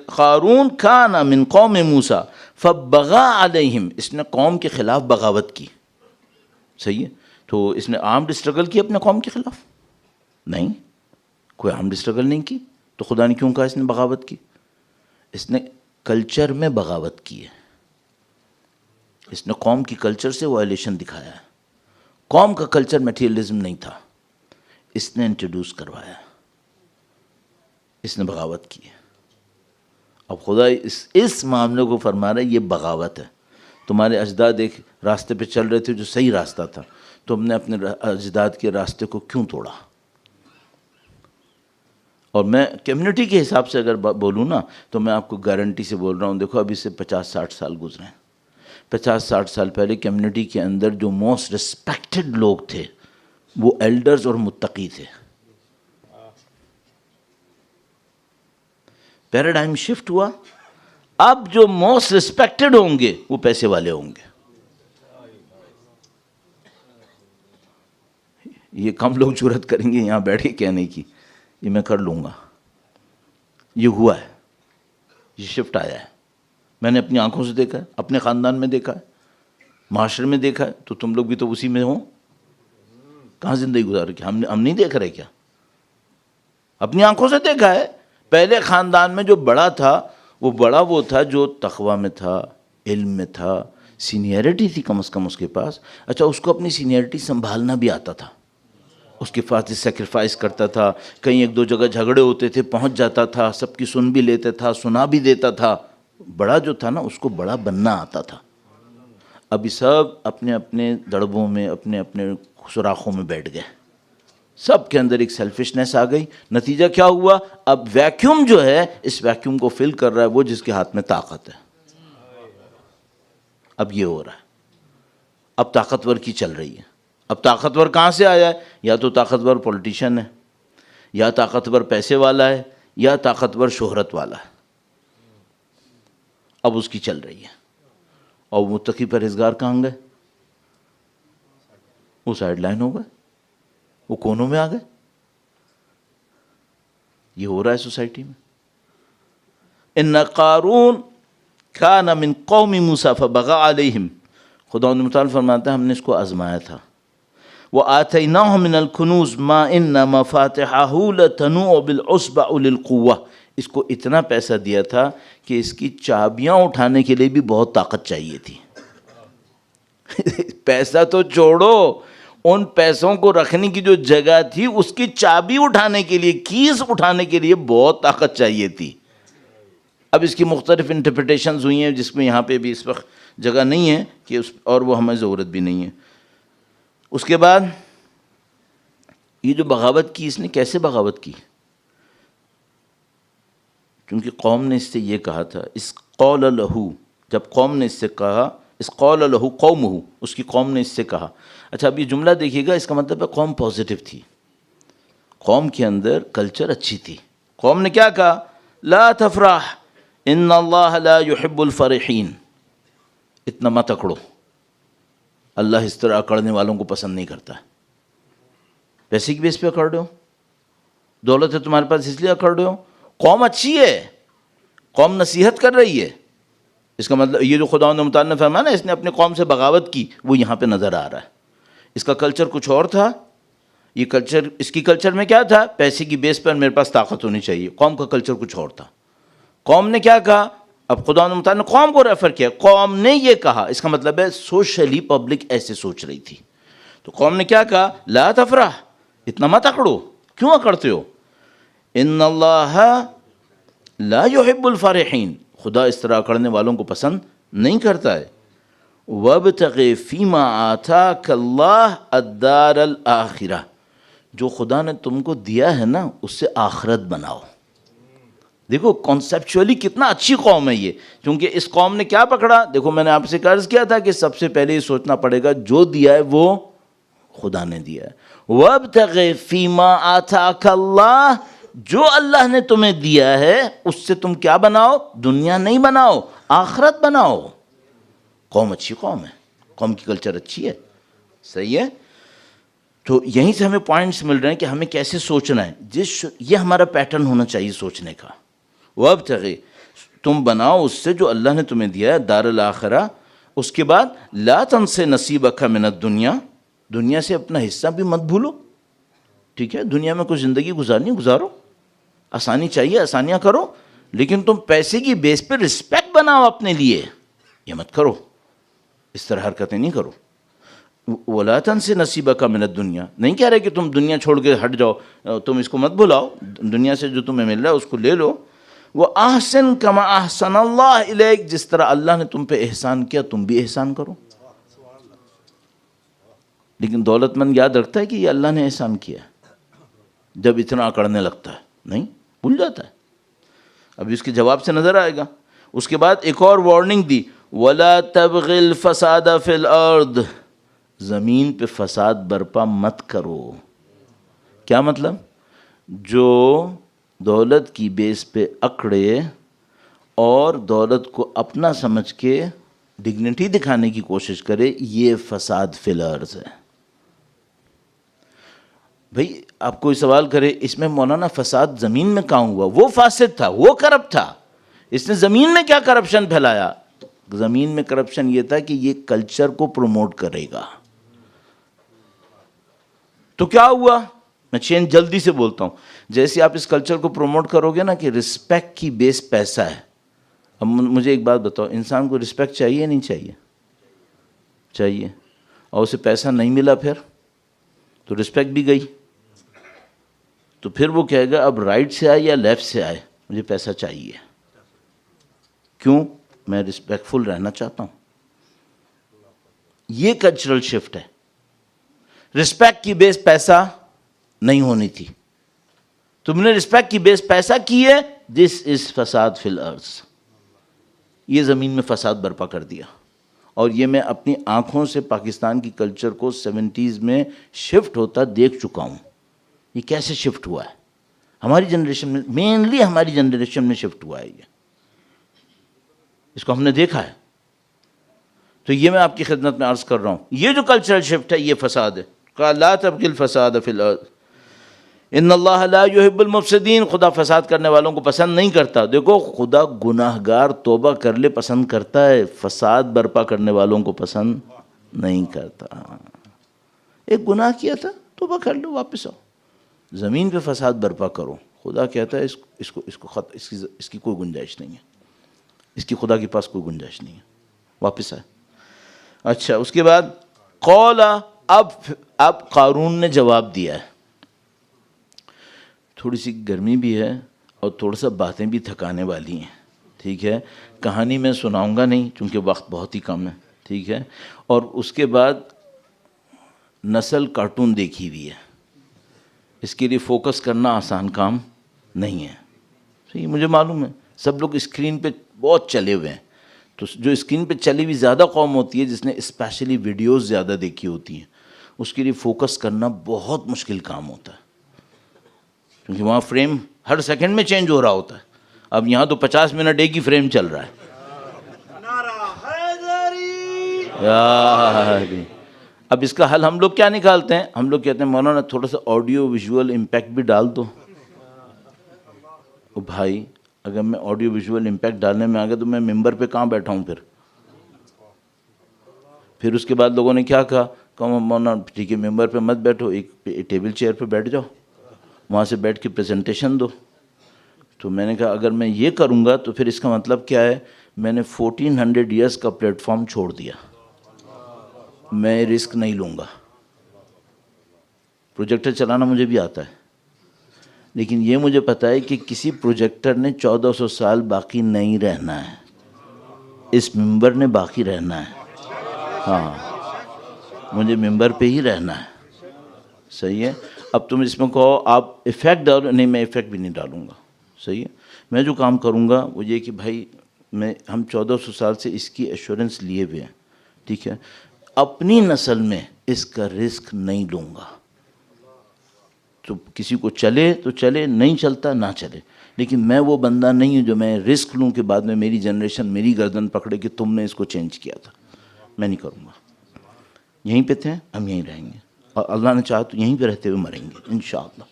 قارون کان من قوم موسیٰ فبغى علیہم. اس نے قوم کے خلاف بغاوت کی. صحیح ہے. تو اس نے آرمڈ اسٹرگل کی اپنے قوم کے خلاف؟ نہیں، کوئی آرمڈ اسٹرگل نہیں کی. تو خدا نے کیوں کہا اس نے بغاوت کی؟ اس نے کلچر میں بغاوت کی ہے. اس نے قوم کی کلچر سے وائلیشن دکھایا ہے. قوم کا کلچر میٹیریلزم نہیں تھا، اس نے انٹروڈیوس کروایا، اس نے بغاوت کی ہے. اب خدا اس معاملے کو فرما رہا ہے یہ بغاوت ہے. تمہارے اجداد ایک راستے پہ چل رہے تھے جو صحیح راستہ تھا، تم نے اپنے اجداد کے راستے کو کیوں توڑا؟ اور میں کمیونٹی کے حساب سے اگر بولوں نا تو میں آپ کو گارنٹی سے بول رہا ہوں، دیکھو ابھی سے 50-60 سال گزرے ہیں. 50-60 سال پہلے کمیونٹی کے اندر جو موسٹ ریسپیکٹڈ لوگ تھے وہ ایلڈرز اور متقی تھے. پیراڈائم شفٹ ہوا. اب جو موسٹ ریسپیکٹڈ ہوں گے وہ پیسے والے ہوں گے. یہ کم لوگ جرات کریں گے یہاں بیٹھ کے کہنے کی یہ میں کر لوں گا. یہ ہوا ہے، یہ شفٹ آیا ہے. میں نے اپنی آنکھوں سے دیکھا ہے، اپنے خاندان میں دیکھا ہے، معاشرے میں دیکھا ہے. تو تم لوگ بھی تو اسی میں ہو. کہاں زندگی گزار رہی؟ ہم نہیں دیکھ رہے کیا؟ اپنی آنکھوں سے دیکھا ہے. پہلے خاندان میں جو بڑا تھا وہ تھا جو تقوی میں تھا، علم میں تھا، سینئرٹی تھی کم از کم اس کے پاس. اچھا، اس کو اپنی سینئرٹی سنبھالنا بھی آتا تھا، اس کے خاطر سیکریفائس کرتا تھا. کہیں 1-2 جگہ جھگڑے ہوتے تھے، پہنچ جاتا تھا، سب کی سن بھی لیتا تھا، سنا بھی دیتا تھا. بڑا جو تھا نا اس کو بڑا بننا آتا تھا. ابھی سب اپنے اپنے دڑبوں میں، اپنے اپنے سوراخوں میں بیٹھ گئے. سب کے اندر ایک سیلفشنس آ گئی. نتیجہ کیا ہوا؟ اب ویکیوم جو ہے، اس ویکیوم کو فل کر رہا ہے وہ جس کے ہاتھ میں طاقت ہے. اب یہ ہو رہا ہے. اب طاقتور کی چل رہی ہے. اب طاقتور کہاں سے آیا ہے؟ یا تو طاقتور پولیٹیشین ہے، یا طاقتور پیسے والا ہے، یا طاقتور شہرت والا ہے. اب اس کی چل رہی ہے. اور متقی پرہیزگار کہاں گئے؟ وہ سائیڈ لائن ہو گئے، وہ کونوں میں آ گئے. یہ ہو رہا ہے سوسائٹی میں. ان قارون کان من قوم موسیٰ فبغى علیہم. خدا متعال فرماتا ہے ہم نے اس کو آزمایا تھا. وآتیناہ من الکنوز ما ان مفاتحہ لتنوء بالعصبۃ اولي القوہ. اس کو اتنا پیسہ دیا تھا کہ اس کی چابیاں اٹھانے کے لیے بھی بہت طاقت چاہیے تھی. پیسہ تو چھوڑو، ان پیسوں کو رکھنے کی جو جگہ تھی اس کی چابی اٹھانے کے لیے، کیز اٹھانے کے لیے بہت طاقت چاہیے تھی. اب اس کی مختلف انٹرپریٹیشنز ہوئی ہیں جس میں یہاں پہ بھی اس وقت جگہ نہیں ہے کہ اور وہ ہمیں ضرورت بھی نہیں ہے. اس کے بعد یہ جو بغاوت کی، اس نے کیسے بغاوت کی؟ کیونکہ قوم نے اس سے یہ کہا تھا، اس قول لہو، جب قوم نے اس سے کہا، اس قول لہو قومہ، اس کی قوم نے اس سے کہا. اچھا اب یہ جملہ دیکھیے گا، اس کا مطلب ہے قوم پازیٹیو تھی، قوم کے اندر کلچر اچھی تھی. قوم نے کیا کہا؟ لا تفرح ان اللہ لا يحب الفرحین. اتنا مت اکڑو، اللہ اس طرح اکڑنے والوں کو پسند نہیں کرتا. پیسے کی بیس پہ اکڑ رہے ہو، دولت ہے تمہارے پاس اس لیے اکڑ رہے ہو. قوم اچھی ہے, قوم نصیحت کر رہی ہے. اس کا مطلب یہ جو خداوند متعال نے فرمایا نا اس نے اپنی قوم سے بغاوت کی, وہ یہاں پہ نظر آ رہا ہے. اس کا کلچر کچھ اور تھا, یہ کلچر, اس کی کلچر میں کیا تھا, پیسے کی بیس پر میرے پاس طاقت ہونی چاہیے. قوم کا کلچر کچھ اور تھا. قوم نے کیا کہا, اب خداوند متعال نے قوم کو ریفر کیا, قوم نے یہ کہا, اس کا مطلب ہے سوشلی پبلک ایسے سوچ رہی تھی. تو قوم نے کیا کہا, لا تفرح, اتنا مت اکڑو, کیوں اکڑتے ہو, ان اللہ لا يحب الفرحین, خدا اس طرح اکڑنے والوں کو پسند نہیں کرتا ہے. وابتغ فیما آتاک اللہ الدار الآخرہ, جو خدا نے تم کو دیا ہے نا اس سے آخرت بناؤ. دیکھو کانسیپچولی کتنا اچھی قوم ہے یہ, کیونکہ اس قوم نے کیا پکڑا. دیکھو میں نے آپ سے عرض کیا تھا کہ سب سے پہلے یہ سوچنا پڑے گا جو دیا ہے وہ خدا نے دیا ہے. وابتغ فیما آتاک اللہ, جو اللہ نے تمہیں دیا ہے اس سے تم کیا بناؤ, دنیا نہیں بناؤ, آخرت بناؤ. قوم اچھی قوم ہے, قوم کی کلچر اچھی ہے, صحیح ہے. تو یہیں سے ہمیں پوائنٹس مل رہے ہیں کہ ہمیں کیسے سوچنا ہے. یہ ہمارا پیٹرن ہونا چاہیے سوچنے کا. وابتغ, تم بناؤ اس سے جو اللہ نے تمہیں دیا ہے, دار الآخرہ. اس کے بعد لا تنس نصیبک من الدنیا, دنیا سے اپنا حصہ بھی مت بھولو. ٹھیک ہے, دنیا میں کوئی زندگی گزارنی گزارو, آسانی چاہیے آسانیاں کرو, لیکن تم پیسے کی بیس پہ رسپیکٹ بناؤ اپنے لیے, یہ مت کرو, اس طرح حرکتیں نہیں کرو. وَلَا تَنْسِ نَصِيبَكَ مِنَ الدُّنْيَا, نہیں کہہ رہے کہ تم دنیا چھوڑ کے ہٹ جاؤ, تم اس کو مت بھلاؤ, دنیا سے جو تمہیں مل رہا ہے اس کو لے لو. وَأَحْسِنْ كَمَا أَحْسَنَ اللَّهُ إِلَيْكَ, جس طرح اللہ نے تم پہ احسان کیا تم بھی احسان کرو. لیکن دولت مند یاد رکھتا ہے کہ یہ اللہ نے احسان کیا ہے, جب اتنا اکڑنے لگتا ہے نہیں, بھول جاتا ہے. اب اس کے جواب سے نظر آئے گا. اس کے بعد ایک اور وارننگ دی, وَلَا تَبْغِ الْفَسَادَ فِي الْأَرْضِ, زمین پہ فساد برپا مت کرو. کیا مطلب, جو دولت کی بیس پہ اکڑے اور دولت کو اپنا سمجھ کے ڈگنیٹی دکھانے کی کوشش کرے, یہ فساد فی الارض ہے. بھئی آپ کوئی سوال کرے اس میں مولانا فساد زمین میں کہاں ہوا, وہ فاسد تھا, وہ کرپٹ تھا, اس نے زمین میں کیا کرپشن پھیلایا. زمین میں کرپشن یہ تھا کہ یہ کلچر کو پروموٹ کرے گا. تو کیا ہوا, میں چین جلدی سے بولتا ہوں. جیسے آپ اس کلچر کو پروموٹ کرو گے نا کہ رسپیکٹ کی بیس پیسہ ہے. اب مجھے ایک بات بتاؤ, انسان کو رسپیکٹ چاہیے نہیں چاہیے, چاہیے, اور اسے پیسہ نہیں ملا پھر تو رسپیکٹ بھی گئی. تو پھر وہ کہے گا اب رائٹ سے آئے یا لیفٹ سے آئے مجھے پیسہ چاہیے. کیوں, میں رسپیکٹفل رہنا چاہتا ہوں. یہ کلچرل شفٹ ہے. رسپیکٹ کی بیس پیسہ نہیں ہونی تھی, تم نے رسپیکٹ کی بیس پیسہ کی ہے, دس از فساد فی الارض. یہ زمین میں فساد برپا کر دیا. اور یہ میں اپنی آنکھوں سے پاکستان کی کلچر کو 70s میں شفٹ ہوتا دیکھ چکا ہوں. یہ کیسے شفٹ ہوا ہے, ہماری جنریشن میں, مینلی ہماری جنریشن میں شفٹ ہوا ہے یہ, اس کو ہم نے دیکھا ہے. تو یہ میں آپ کی خدمت میں عرض کر رہا ہوں, یہ جو کلچرل شفٹ ہے یہ فساد ہے. قال لا تبغ الفساد فی الارض ان اللہ لا يحب المفسدین, خدا فساد کرنے والوں کو پسند نہیں کرتا. دیکھو خدا گناہگار توبہ کر لے پسند کرتا ہے, فساد برپا کرنے والوں کو پسند نہیں کرتا. ایک گناہ کیا تھا توبہ کر لو, واپس آؤ. زمین پہ فساد برپا کرو, خدا کہتا ہے اس کی کوئی گنجائش نہیں ہے, اس کی خدا کے پاس کوئی گنجائش نہیں ہے, واپس آئے. اچھا اس کے بعد قول, اب قارون نے جواب دیا ہے. تھوڑی سی گرمی بھی ہے اور تھوڑا سا باتیں بھی تھکانے والی ہیں, ٹھیک ہے. کہانی میں سناؤں گا نہیں کیونکہ وقت بہت ہی کم ہے, ٹھیک ہے. اور اس کے بعد نسل کارٹون دیکھی ہوئی ہے, اس کے لیے فوکس کرنا آسان کام نہیں ہے. صحیح, مجھے معلوم ہے سب لوگ اسکرین پہ بہت چلے ہوئے ہیں. تو جو اسکرین پہ چلی ہوئی زیادہ قوم ہوتی ہے جس نے اسپیشلی ویڈیوز زیادہ دیکھی ہوتی ہیں, اس کے لیے فوکس کرنا بہت مشکل کام ہوتا ہے, کیونکہ وہاں فریم ہر سیکنڈ میں چینج ہو رہا ہوتا ہے. اب یہاں تو 50 منٹ ایک ہی فریم چل رہا ہے. اب اس کا حل ہم لوگ کیا نکالتے ہیں, ہم لوگ کہتے ہیں مولانا تھوڑا سا آڈیو ویژول امپیکٹ بھی ڈال دو. او بھائی اگر میں آڈیو ویژول امپیکٹ ڈالنے میں آ گیا تو میں ممبر پہ کہاں بیٹھا ہوں پھر اس کے بعد لوگوں نے کیا کہا مولانا ٹھیک ہے ممبر پہ مت بیٹھو، ایک ٹیبل چیئر پہ بیٹھ جاؤ، وہاں سے بیٹھ کے پریزنٹیشن دو. تو میں نے کہا اگر میں یہ کروں گا تو پھر اس کا مطلب کیا ہے، میں نے 1400 ایئرس کا پلیٹ فارم چھوڑ دیا. میں رسک نہیں لوں گا. پروجیکٹر چلانا مجھے بھی آتا ہے، لیکن یہ مجھے پتہ ہے کہ کسی پروجیکٹر نے 1400 سال باقی نہیں رہنا ہے، اس ممبر نے باقی رہنا ہے. ہاں مجھے ممبر پہ ہی رہنا ہے. صحیح ہے. اب تم اس میں کہو آپ ایفیکٹ ڈالو، نہیں میں ایفیکٹ بھی نہیں ڈالوں گا. صحیح ہے. میں جو کام کروں گا وہ یہ کہ بھائی ہم 1400 سال سے اس کی ایشورنس لیے ہوئے ہیں، ٹھیک ہے، اپنی نسل میں اس کا رسک نہیں لوں گا. تو کسی کو چلے تو چلے، نہیں چلتا نہ چلے، لیکن میں وہ بندہ نہیں ہوں جو میں رسک لوں کہ بعد میں میری جنریشن میری گردن پکڑے کہ تم نے اس کو چینج کیا تھا. میں نہیں کروں گا. یہیں پہ تھے ہم یہیں رہیں گے، اور اللہ نے چاہا تو یہیں پہ رہتے ہوئے مریں گے انشاءاللہ.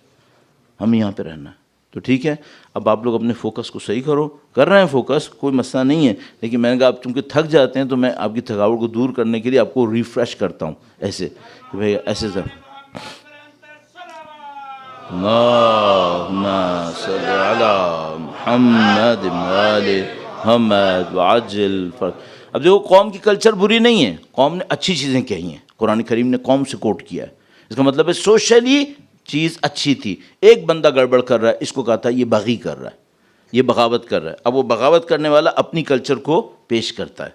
ہمیں یہاں پہ رہنا ہے. تو ٹھیک ہے، اب آپ لوگ اپنے فوکس کو صحیح کرو. کر رہے ہیں فوکس، کوئی مسئلہ نہیں ہے، لیکن میں نے کہا آپ چونکہ تھک جاتے ہیں تو میں آپ کی تھکاوٹ کو دور کرنے کے لیے آپ کو ریفریش کرتا ہوں ایسے کہ بھائی ایسے سر اللہم صل علی محمد وآل محمد وعجل فرج. اب دیکھو قوم کی کلچر بری نہیں ہے، قوم نے اچھی چیزیں کہی ہیں. قرآن کریم نے قوم سے کوٹ کیا ہے، اس کا مطلب ہے سوشلی چیز اچھی تھی. ایک بندہ گڑبڑ کر رہا ہے، اس کو کہا تھا یہ بغی کر رہا ہے، یہ بغاوت کر رہا ہے. اب وہ بغاوت کرنے والا اپنی کلچر کو پیش کرتا ہے.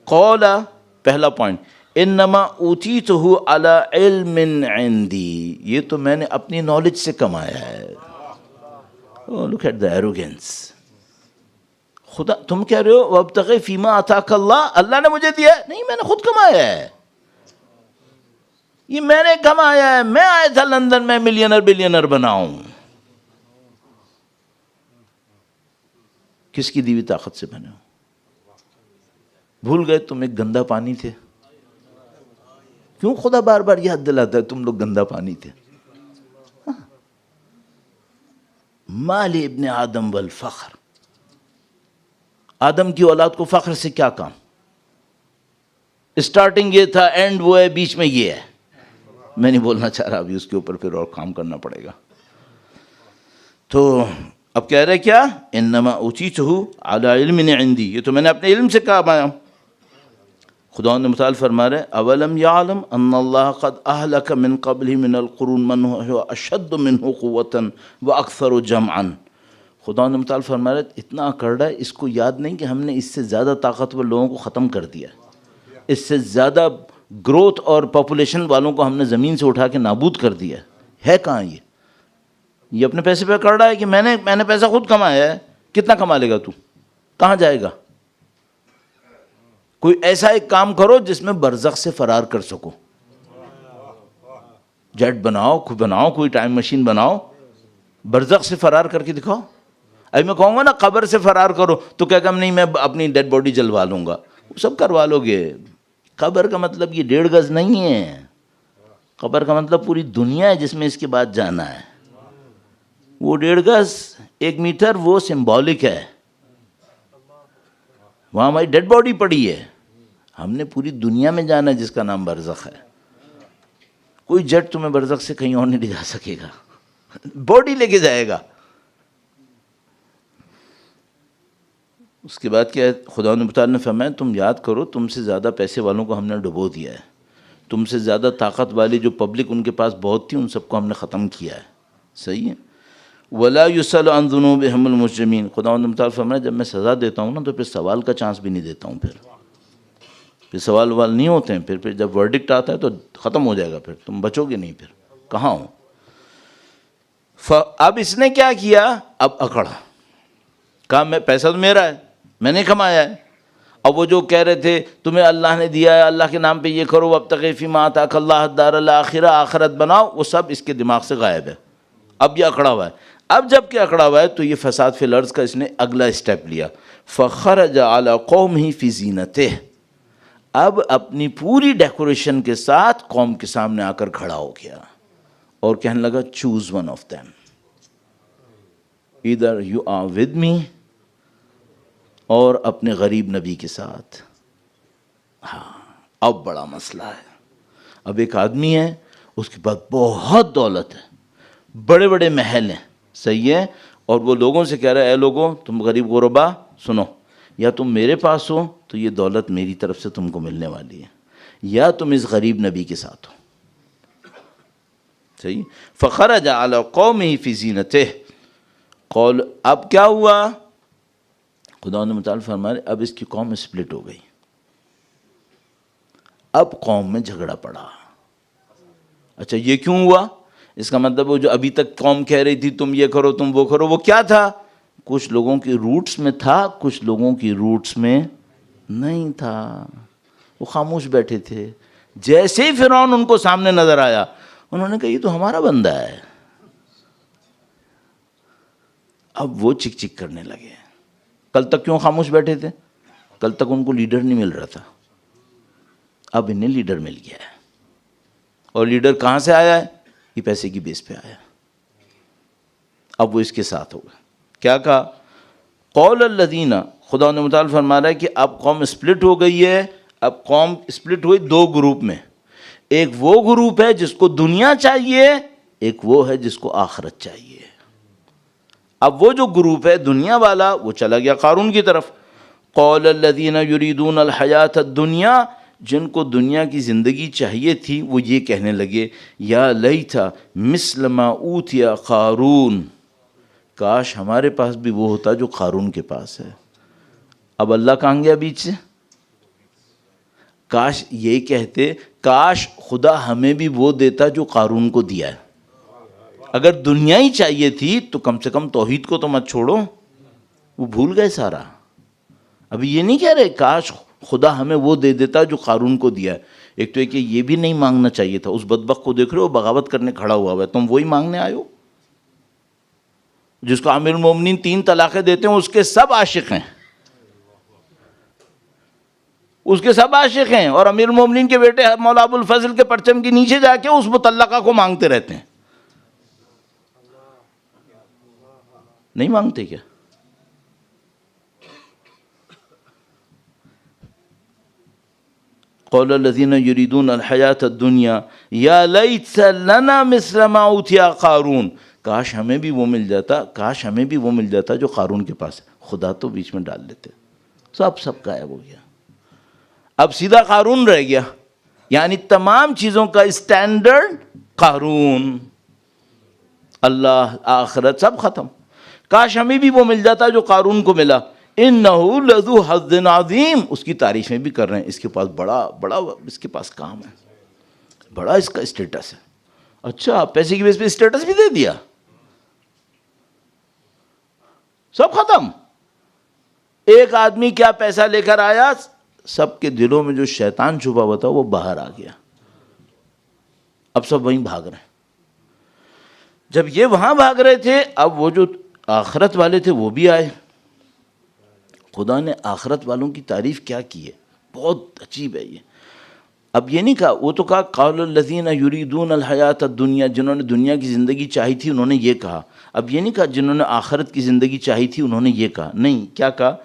قولا پہلا پوائنٹ، انما اوتیتہ علی علم عندی، یہ تو میں نے اپنی نالج سے کمایا ہے. Look at the arrogance. خدا تم کہہ رہے ہو وابتغ فیما آتاک اللہ، اللہ نے مجھے دیا ہے؟ نہیں، میں نے خود کمایا ہے. یہ میں نے کمایا ہے. میں آیا تھا لندن میں ملینر بلینر بناؤں. کس کی دی ہوئی طاقت سے بنے ہو؟ بھول گئے تم ایک گندا پانی تھے. کیوں خدا بار بار یاد دلاتا ہے تم لوگ گندا پانی تھے؟ مال ابن آدم والفخر، آدم کی اولاد کو فخر سے کیا کام؟ اسٹارٹنگ یہ تھا، اینڈ وہ ہے، بیچ میں یہ ہے. میں نہیں بولنا چاہ رہا ابھی، اس کے اوپر پھر اور کام کرنا پڑے گا. تو اب کہہ رہے کیا؟ انما اوتیتہ علی علم عندی، یہ تو میں نے اپنے علم سے کہا پایا. خدا نے مثال فرما رہے اولم یعلم ان اللہ قد اہلک من قبلہ من القرون من هو اشد منہ قوتا واکثر جمعا. خدا نے مثال فرما رہے اتنا اکڑ رہا ہے، اس کو یاد نہیں کہ ہم نے اس سے زیادہ طاقتور لوگوں کو ختم کر دیا، اس سے زیادہ گروتھ اور پاپولیشن والوں کو ہم نے زمین سے اٹھا کے نابود کر دیا. ہے کہاں یہ اپنے پیسے پہ کر رہا ہے کہ میں نے پیسہ خود کمایا ہے. کتنا کما لے گا تو؟ کہاں جائے گا؟ کوئی ایسا ایک کام کرو جس میں برزخ سے فرار کر سکو. جیٹ بناؤ، کوئی ٹائم مشین بناؤ، برزخ سے فرار کر کے دکھاؤ. ابھی میں کہوں گا نا قبر سے فرار کرو تو کیا کہا نہیں میں اپنی ڈیڈ باڈی جلوا لوں گا، وہ سب کروا لو گے. قبر کا مطلب یہ 1.5 گز نہیں ہے. قبر کا مطلب پوری دنیا ہے جس میں اس کے بعد جانا ہے. وہ 1.5 گز 1 میٹر وہ سمبولک ہے، وہاں ہماری ڈیڈ باڈی پڑی ہے. ہم نے پوری دنیا میں جانا ہے جس کا نام برزخ ہے. کوئی جٹ تمہیں برزخ سے کہیں اور نہیں لے جا سکے گا، باڈی لے کے جائے گا. اس کے بعد کیا ہے؟ خدا نے فرمایا تم یاد کرو تم سے زیادہ پیسے والوں کو ہم نے ڈبو دیا ہے، تم سے زیادہ طاقت والی جو پبلک ان کے پاس بہت تھی ان سب کو ہم نے ختم کیا ہے. صحیح ہے. وَلَا يُسْأَلُ عَنْ ذُنُوبِهِمُ الْمُجْرِمِينَ. خدا نے فرمایا جب میں سزا دیتا ہوں نا تو پھر سوال کا چانس بھی نہیں دیتا ہوں. پھر سوال نہیں ہوتے ہیں. پھر جب ورڈکٹ آتا ہے تو ختم ہو جائے گا، پھر تم بچو گے نہیں. پھر کہاں ہو؟ اب اس نے کیا کیا؟ اب اکڑا، کہا میں پیسہ تو میرا ہے، میں نے کمایا ہے. اب وہ جو کہہ رہے تھے تمہیں اللہ نے دیا ہے، اللہ کے نام پہ یہ کرو، وابتغ فیما آتاک اللہ الدار الآخرہ، آخرت بناؤ، وہ سب اس کے دماغ سے غائب ہے. اب یہ اکڑا ہوا ہے. اب جب کہ اکڑا ہوا ہے تو یہ فساد فی الارض کا اس نے اگلا اسٹیپ لیا. فخرج علی قومہ فی زینتہ، اب اپنی پوری ڈیکوریشن کے ساتھ قوم کے سامنے آ کر کھڑا ہو گیا اور کہنے لگا چوز ون آف دیم. ادھر یو آر ود می اور اپنے غریب نبی کے ساتھ. ہاں اب بڑا مسئلہ ہے. اب ایک آدمی ہے, اس کے پاس بہت دولت ہے, بڑے بڑے محل ہیں, صحیح ہے, اور وہ لوگوں سے کہہ رہا ہے اے لوگوں تم غریب غربا سنو, یا تم میرے پاس ہو تو یہ دولت میری طرف سے تم کو ملنے والی ہے, یا تم اس غریب نبی کے ساتھ ہو. صحیح. فخرج علی قومہ فی زینتہ. قول اب کیا ہوا, خدا نے متعال فرمائے اب اس کی قوم سپلٹ ہو گئی. اب قوم میں جھگڑا پڑا. اچھا یہ کیوں ہوا؟ اس کا مطلب وہ جو ابھی تک قوم کہہ رہی تھی تم یہ کرو تم وہ کرو, وہ کیا تھا؟ کچھ لوگوں کی روٹس میں تھا, کچھ لوگوں کی روٹس میں نہیں تھا. وہ خاموش بیٹھے تھے. جیسے ہی فرعون ان کو سامنے نظر آیا انہوں نے کہا یہ تو ہمارا بندہ ہے. اب وہ چک چک کرنے لگے. کل تک کیوں خاموش بیٹھے تھے؟ کل تک ان کو لیڈر نہیں مل رہا تھا, اب انہیں لیڈر مل گیا ہے. اور لیڈر کہاں سے آیا ہے؟ یہ پیسے کی بیس پہ آیا. اب وہ اس کے ساتھ ہوگا. کیا کہا؟ قول الذین, خدا نے متعال فرما رہا ہے کہ اب قوم سپلٹ ہو گئی ہے. اب قوم سپلٹ ہوئی دو گروپ میں. ایک وہ گروپ ہے جس کو دنیا چاہیے, ایک وہ ہے جس کو آخرت چاہیے. اب وہ جو گروپ ہے دنیا والا وہ چلا گیا قارون کی طرف. قول الذین یریدون الحیات الدنیا, جن کو دنیا کی زندگی چاہیے تھی وہ یہ کہنے لگے یا لیت مثل ما اوتی قارون, کاش ہمارے پاس بھی وہ ہوتا جو قارون کے پاس ہے. اب اللہ کہاں گیا بیچ سے؟ کاش یہ کہتے کاش خدا ہمیں بھی وہ دیتا جو قارون کو دیا ہے. اگر دنیا ہی چاہیے تھی تو کم سے کم توحید کو تو مت چھوڑو. وہ بھول گئے سارا. ابھی یہ نہیں کہہ رہے کاش خدا ہمیں وہ دے دیتا جو قارون کو دیا ہے. ایک تو کہ یہ بھی نہیں مانگنا چاہیے تھا. اس بدبخت کو دیکھ رہے ہو بغاوت کرنے کھڑا ہوا ہے, تم وہی مانگنے آئے ہو جس کو امیر المومنین 3 طلاقیں دیتے ہیں. اس کے سب عاشق ہیں, اس کے سب عاشق ہیں, اور امیر المومنین کے بیٹے مولا ابو الفضل کے پرچم کے نیچے جا کے اس مطلقہ کو مانگتے رہتے ہیں. نہیں مانگتے کیا؟ قول الذین یریدون الحیات الدنیا یا لیت لنا مثل ما اوتی قارون, کاش ہمیں بھی وہ مل جاتا, کاش ہمیں بھی وہ مل جاتا جو قارون کے پاس ہے. خدا تو بیچ میں ڈال لیتے. سب غائب ہو گیا. اب سیدھا قارون رہ گیا, یعنی تمام چیزوں کا اسٹینڈرڈ قارون, اللہ آخرت سب ختم. کاش ہمیں بھی وہ مل جاتا جو قارون کو ملا. انہ لذو حظ عظیم, اس کی تعریفیں بھی کر رہے ہیں. اس کے پاس بڑا اس کے پاس کام ہے, بڑا اس کا اسٹیٹس ہے. اچھا پیسے کی بیس پہ اسٹیٹس بھی دے دیا, سب ختم. ایک آدمی کیا پیسہ لے کر آیا, سب کے دلوں میں جو شیطان چھپا ہوا تھا وہ باہر آ گیا. اب سب وہیں بھاگ رہے ہیں. جب یہ وہاں بھاگ رہے تھے اب وہ جو آخرت والے تھے وہ بھی آئے. خدا نے آخرت والوں کی تعریف کیا کی ہے, بہت عجیب ہے یہ. اب یہ نہیں کہا, وہ تو کہا قول الذین یریدون الحیات الدنیا, جنہوں نے دنیا کی زندگی چاہی تھی انہوں نے یہ کہا. اب یہ نہیں کہا جنہوں نے آخرت کی زندگی چاہی تھی انہوں نے یہ کہا. نہیں, کیا کہا؟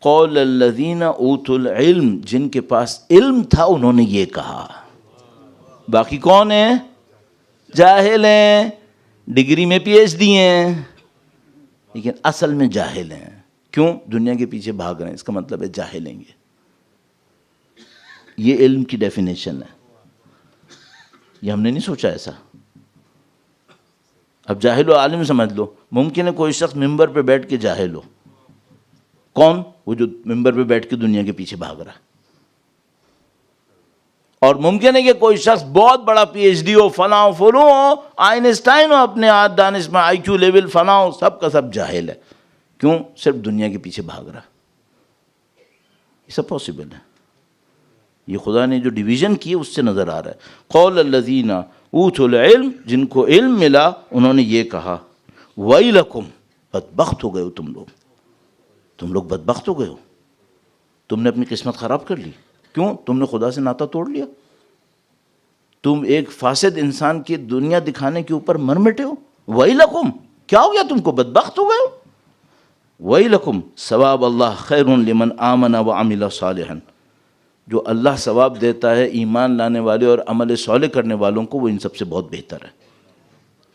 قول الذین اوتوا العلم, جن کے پاس علم تھا انہوں نے یہ کہا. باقی کون ہیں؟ جاہل ہیں, ڈگری میں پی ایچ ڈی ہیں, لیکن اصل میں جاہل ہیں. کیوں؟ دنیا کے پیچھے بھاگ رہے ہیں. اس کا مطلب ہے جاہل ہیں یہ علم کی ڈیفینیشن ہے. یہ ہم نے نہیں سوچا ایسا. اب جاہل و عالم سمجھ لو. ممکن ہے کوئی شخص ممبر پہ بیٹھ کے جاہل ہو. کون؟ وہ جو ممبر پہ بیٹھ کے دنیا کے پیچھے بھاگ رہا ہے. اور ممکن ہے کہ کوئی شخص بہت بڑا پی ایچ ڈی ہو, فلاں فلوں ہو, آئنسٹائن ہو, اپنے آپ دانش میں آئی کیو لیول فلاں ہو, سب کا سب جاہل ہے. کیوں؟ صرف دنیا کے پیچھے بھاگ رہا. یہ سب پاسبل ہے. یہ خدا نے جو ڈویژن کی ہے اس سے نظر آ رہا ہے. قول الذین اوتوا العلم, جن کو علم ملا انہوں نے یہ کہا ویلکم, بدبخت ہو گئے ہو تم لوگ بدبخت ہو گئے ہو. تم نے اپنی قسمت خراب کر لی. کیوں؟ تم نے خدا سے ناتا توڑ لیا. تم ایک فاسد انسان کی دنیا دکھانے کے اوپر مر مٹے ہو. ویلکم, کیا ہو گیا تم کو؟ بدبخت ہو گئے ہو. وَيْلَكُمْ ثواب اللہ خیر لمن آمن وعمل صالحا، جو اللہ ثواب دیتا ہے ایمان لانے والے اور عمل صالح کرنے والوں کو، وہ ان سب سے بہت بہتر ہے۔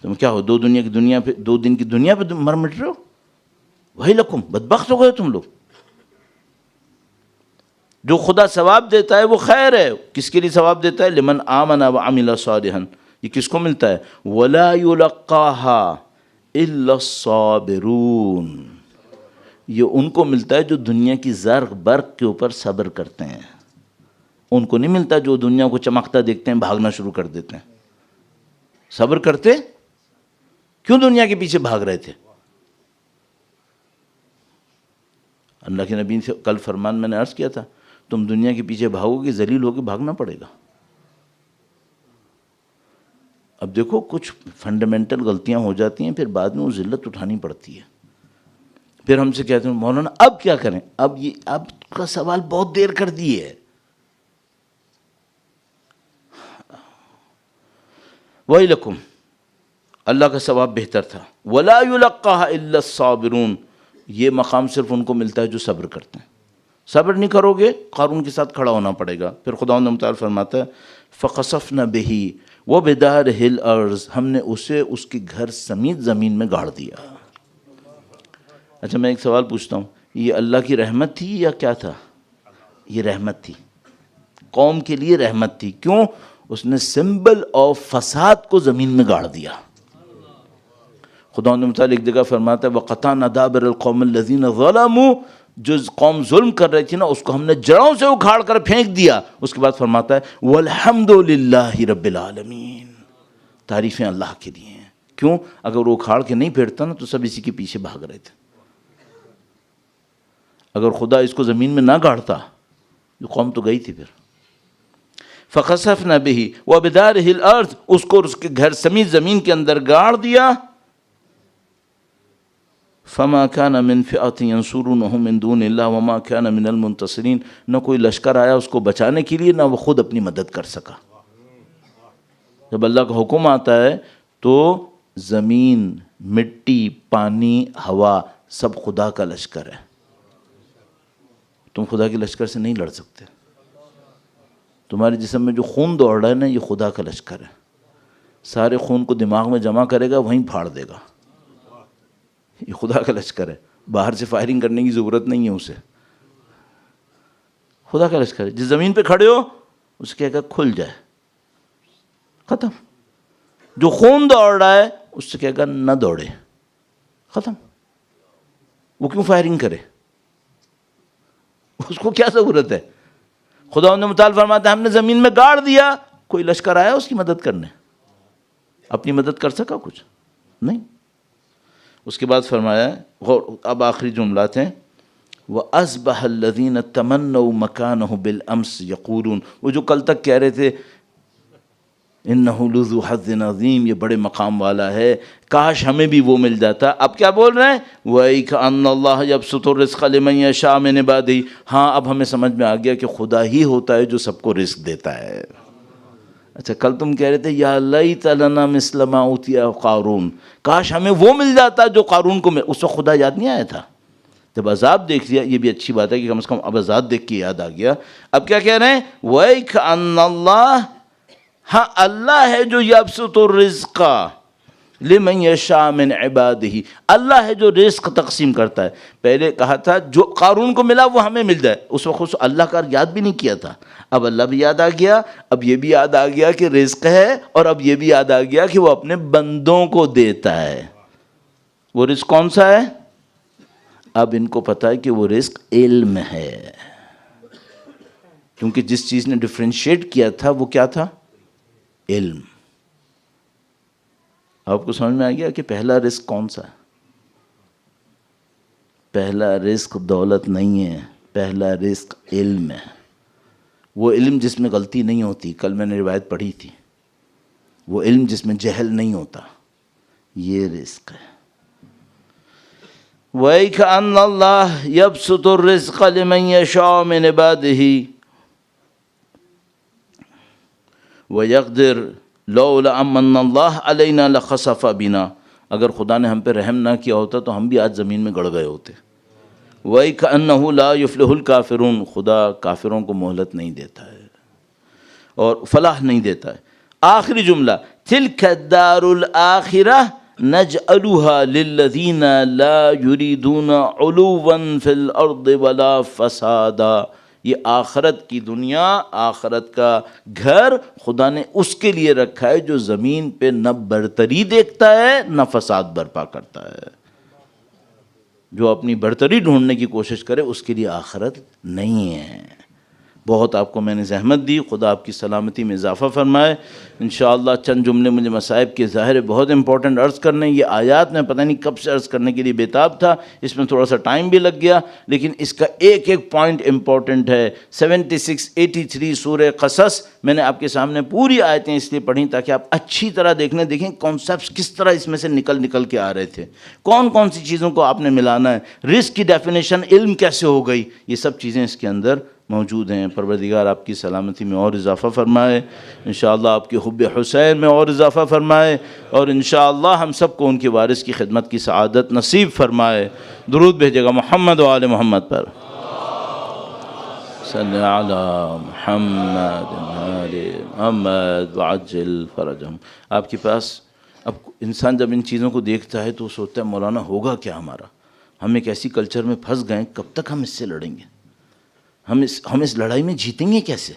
تم کیا ہو، 2 دن کی دنیا پہ مر مٹ رہے ہو، وَيْلَكُمْ، بدبخت ہو گئے تم لوگ۔ جو خدا ثواب دیتا ہے وہ خیر ہے، کس کے لیے ثواب دیتا ہے؟ لمن آمن وعمل صالحا، یہ کس کو ملتا ہے؟ وَلَا يُلَقَّاهَا إِلَّا الصَّابِرُونَ، یہ ان کو ملتا ہے جو دنیا کی زرق برق کے اوپر صبر کرتے ہیں، ان کو نہیں ملتا جو دنیا کو چمکتا دیکھتے ہیں بھاگنا شروع کر دیتے ہیں۔ صبر کرتے کیوں دنیا کے پیچھے بھاگ رہے تھے؟ اللہ کے نبی سے کل فرمان میں نے عرض کیا تھا، تم دنیا کے پیچھے بھاگو گے، ذلیل ہو کے بھاگنا پڑے گا۔ اب دیکھو کچھ فنڈامنٹل غلطیاں ہو جاتی ہیں، پھر بعد میں وہ ذلت اٹھانی پڑتی ہے۔ پھر ہم سے کہتے ہیں مولانا اب کیا کریں؟ اب کا سوال بہت دیر کر دی ہے۔ وَيْلَكُمْ، اللہ کا ثواب بہتر تھا۔ وَلَا يُلَقَّاهَا إِلَّا الصَّابِرُونَ، یہ مقام صرف ان کو ملتا ہے جو صبر کرتے ہیں۔ صبر نہیں کرو گے قارون کے ساتھ کھڑا ہونا پڑے گا۔ پھر خداوند متعال فرماتا ہے فَخَسَفْنَا بِهِ وَبِدَارِهِ الْأَرْضِ، ہم نے اسے اس کے گھر سمیت زمین میں گاڑ دیا۔ اچھا میں ایک سوال پوچھتا ہوں، یہ اللہ کی رحمت تھی یا کیا تھا؟ یہ رحمت تھی، قوم کے لیے رحمت تھی۔ کیوں؟ اس نے سمبل آف فساد کو زمین میں گاڑ دیا۔ خداوند متعال ایک جگہ فرماتا ہے وَقَطَعْنَا دَابِرَ الْقَوْمِ الَّذِينَ ظَلَمُوا، جو قوم ظلم کر رہی تھی نا اس کو ہم نے جڑوں سے اکھاڑ کر پھینک دیا۔ اس کے بعد فرماتا ہے وَالْحَمْدُ لِلَّهِ رَبِّ الْعَالَمِينَ، تعریفیں اللہ کے لیے ہیں۔ کیوں؟ اگر وہ اکھاڑ کے نہیں پھیرتا نا تو سب اسی کے پیچھے بھاگ رہے تھے۔ اگر خدا اس کو زمین میں نہ گاڑتا یہ قوم تو گئی تھی۔ پھر فَخَسَفْنَا بِهِ وَبِدَارِهِ الْأَرْضِ، اس کو اور اس کے گھر سمیت زمین کے اندر گاڑ دیا۔ فَمَا كَانَ مِنْ فِئَةٍ يَنْصُرُونَهُ مِنْ دُونِ اللَّهِ وَمَا كَانَ مِنَ الْمُنْتَصِرِينَ، نہ کوئی لشکر آیا اس کو بچانے کے لیے، نہ وہ خود اپنی مدد کر سکا۔ جب اللہ کا حکم آتا ہے تو زمین، مٹی، پانی، ہوا سب خدا کا لشکر ہے۔ تم خدا کے لشکر سے نہیں لڑ سکتے۔ تمہارے جسم میں جو خون دوڑ رہا ہے نا یہ خدا کا لشکر ہے۔ سارے خون کو دماغ میں جمع کرے گا، وہیں پھاڑ دے گا۔ یہ خدا کا لشکر ہے، باہر سے فائرنگ کرنے کی ضرورت نہیں ہے اسے۔ خدا کا لشکر ہے۔ جس زمین پہ کھڑے ہو اسے کہے گا کھل جائے، ختم۔ جو خون دوڑ رہا ہے اس سے کہے گا نہ دوڑے، ختم۔ وہ کیوں فائرنگ کرے؟ اس کو کیا ضرورت ہے؟ خداوند متعال فرماتا ہے ہم نے زمین میں گاڑ دیا، کوئی لشکر آیا اس کی مدد کرنے؟ اپنی مدد کر سکا کچھ؟ نہیں۔ اس کے بعد فرمایا، اب آخری جملات ہیں، وَأَصْبَحَ الَّذِينَ تَمَنَّوْا مَكَانَهُ بِالْأَمْسِ يَقُولُونَ، وہ جو کل تک کہہ رہے تھے إِنَّهُ لَذُو حَظٍّ عَظِيمٍ، یہ بڑے مقام والا ہے، کاش ہمیں بھی وہ مل جاتا۔ اب کیا بول رہے ہیں؟ وَإِكَأَنَّ اللَّهَ يَبْسُطُ الرِّزْقَ لِمَن يَشَاءُ مِنْ عِبَادِهِ، ہاں اب ہمیں سمجھ میں آ گیا کہ خدا ہی ہوتا ہے جو سب کو رزق دیتا ہے۔ اچھا کل تم کہہ رہے تھے یا لیت لنا مثل ما اوتی قارون، کاش ہمیں وہ مل جاتا جو قارون کو اس وقت خدا یاد نہیں آیا تھا؟ جب عذاب دیکھ لیا، یہ بھی اچھی بات ہے کہ کم از کم اب عذاب دیکھ کے یاد آ گیا۔ اب کیا کہہ رہے ہیں؟ وَإِكَأَنَّ اللَّهَ، ہاں اللہ ہے جو یبسط الرزق لمن یشاء من عبادہ، اللہ ہے جو رزق تقسیم کرتا ہے۔ پہلے کہا تھا جو قارون کو ملا وہ ہمیں مل جائے، اس وقت اللہ کا یاد بھی نہیں کیا تھا۔ اب اللہ بھی یاد آ گیا، اب یہ بھی یاد آ گیا کہ رزق ہے، اور اب یہ بھی یاد آ گیا کہ وہ اپنے بندوں کو دیتا ہے۔ وہ رزق کون سا ہے؟ اب ان کو پتا ہے کہ وہ رزق علم ہے، کیونکہ جس چیز نے ڈفرینشیٹ کیا تھا وہ کیا تھا؟ علم۔ آپ کو سمجھ میں آ گیا کہ پہلا رزق کون سا ہے؟ پہلا رزق دولت نہیں ہے، پہلا رزق علم ہے۔ وہ علم جس میں غلطی نہیں ہوتی، کل میں نے روایت پڑھی تھی، وہ علم جس میں جہل نہیں ہوتا، یہ رزق ہے۔ وَإِكَأَنَّ اللَّهَ يَبْسُطُ الرِّزْقَ لِمَن يَشَاءُ مِنْ عِبَادِهِ وَيَقْدِرُ لَوْلَا أَمَّنَّ اللَّهُ عَلَيْنَا لَخَسَفَ بِنَا، اگر خدا نے ہم پہ رحم نہ کیا ہوتا تو ہم بھی آج زمین میں گڑ گئے ہوتے۔ وَإِكَأَنَّهُ لَا يُفْلِحُ الْكَافِرُونَ، خدا کافروں کو مہلت نہیں دیتا ہے اور فلاح نہیں دیتا ہے۔ آخری جملہ تِلْكَ الدَّارُ الْآخِرَةُ نَجْعَلُهَا لِلَّذِينَ لَا يُرِيدُونَ عُلُوًّا فِي الْأَرْضِ وَلَا فَسَادًا، یہ آخرت کی دنیا، آخرت کا گھر خدا نے اس کے لیے رکھا ہے جو زمین پہ نہ برتری دیکھتا ہے نہ فساد برپا کرتا ہے۔ جو اپنی برتری ڈھونڈنے کی کوشش کرے اس کے لیے آخرت نہیں ہے۔ بہت آپ کو میں نے زحمت دی، خدا آپ کی سلامتی میں اضافہ فرمائے۔ انشاءاللہ چند جملے مجھے مصائب کے ظاہر بہت امپورٹنٹ عرض کرنے، یہ آیات میں پتہ نہیں کب سے عرض کرنے کے لیے بےتاب تھا، اس میں تھوڑا سا ٹائم بھی لگ گیا، لیکن اس کا ایک ایک پوائنٹ امپورٹنٹ ہے۔ 76 83 سورہ قصص میں نے آپ کے سامنے پوری آیتیں اس لیے پڑھیں تاکہ آپ اچھی طرح دیکھیں کانسیپٹس کس طرح اس میں سے نکل کے آ رہے تھے، کون کون سی چیزوں کو آپ نے ملانا ہے، رزق کی ڈیفینیشن علم کیسے ہو گئی، یہ سب چیزیں اس کے اندر موجود ہیں۔ پروردگار آپ کی سلامتی میں اور اضافہ فرمائے، انشاءاللہ آپ کے حب حسین میں اور اضافہ فرمائے، اور انشاءاللہ ہم سب کو ان کے وارث کی خدمت کی سعادت نصیب فرمائے۔ درود بھیجے گا محمد و آل محمد پر، صلی علی محمد آل محمد وعجل فرجہم۔ آپ کے پاس اب انسان جب ان چیزوں کو دیکھتا ہے تو وہ سوچتا ہے مولانا ہوگا کیا ہمارا، ہم ایک ایسی کلچر میں پھنس گئے، کب تک ہم اس سے لڑیں گے، ہم اس لڑائی میں جیتیں گے کیسے،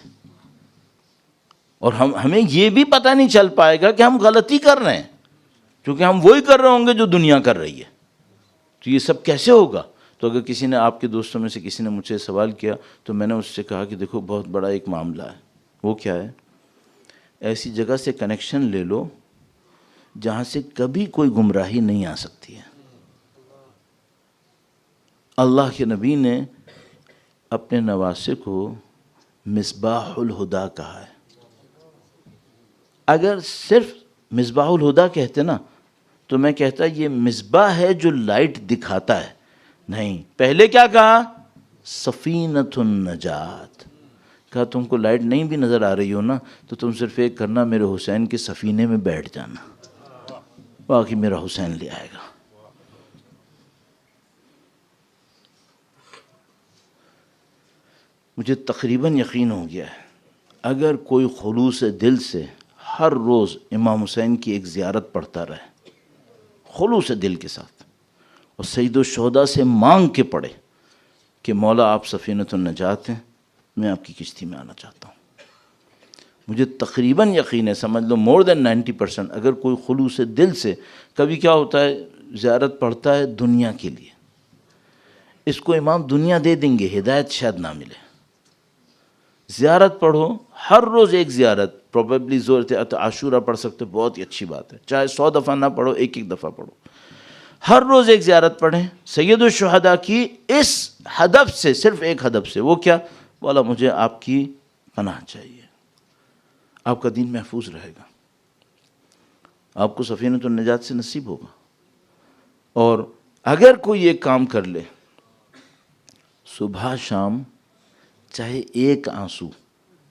اور ہمیں یہ بھی پتہ نہیں چل پائے گا کہ ہم غلطی کر رہے ہیں، کیونکہ ہم وہی کر رہے ہوں گے جو دنیا کر رہی ہے، تو یہ سب کیسے ہوگا۔ تو اگر کسی نے آپ کے دوستوں میں سے کسی نے مجھ سے سوال کیا تو میں نے اس سے کہا کہ دیکھو بہت بڑا ایک معاملہ ہے، وہ کیا ہے، ایسی جگہ سے کنیکشن لے لو جہاں سے کبھی کوئی گمراہی نہیں آ سکتی ہے۔ اللہ کے نبی نے اپنے نواسے کو مصباح الہدا کہا ہے۔ اگر صرف مصباح الہدا کہتے نا تو میں کہتا یہ مصباح ہے جو لائٹ دکھاتا ہے، نہیں، پہلے کیا کہا، سفینۃ النجات، کہا تم کو لائٹ نہیں بھی نظر آ رہی ہو نا تو تم صرف ایک کرنا، میرے حسین کے سفینے میں بیٹھ جانا، باقی میرا حسین لے آئے گا۔ مجھے تقریباً یقین ہو گیا ہے اگر کوئی خلوص دل سے ہر روز امام حسین کی ایک زیارت پڑھتا رہے، خلوص دل کے ساتھ، اور سید الشہداء سے مانگ کے پڑھے کہ مولا آپ سفینۃ النجات ہیں، میں آپ کی کشتی میں آنا چاہتا ہوں، مجھے تقریباً یقین ہے، سمجھ لو مور دین 90%، اگر کوئی خلوص دل سے، کبھی کیا ہوتا ہے زیارت پڑھتا ہے دنیا کے لیے، اس کو امام دنیا دے دیں گے، ہدایت شاید نہ ملے، زیارت پڑھو ہر روز ایک زیارت، پروبیبلی ضرورت عاشورہ پڑھ سکتے، بہت ہی اچھی بات ہے، چاہے 100 دفعہ نہ پڑھو، ایک دفعہ پڑھو، ہر روز ایک زیارت پڑھیں سید الشہداء کی، اس ہدف سے، صرف ایک ہدف سے، وہ کیا، بولا مجھے آپ کی پناہ چاہیے، آپ کا دین محفوظ رہے گا، آپ کو سفینۃ النجات سے نصیب ہوگا۔ اور اگر کوئی ایک کام کر لے، صبح شام چاہے ایک آنسو،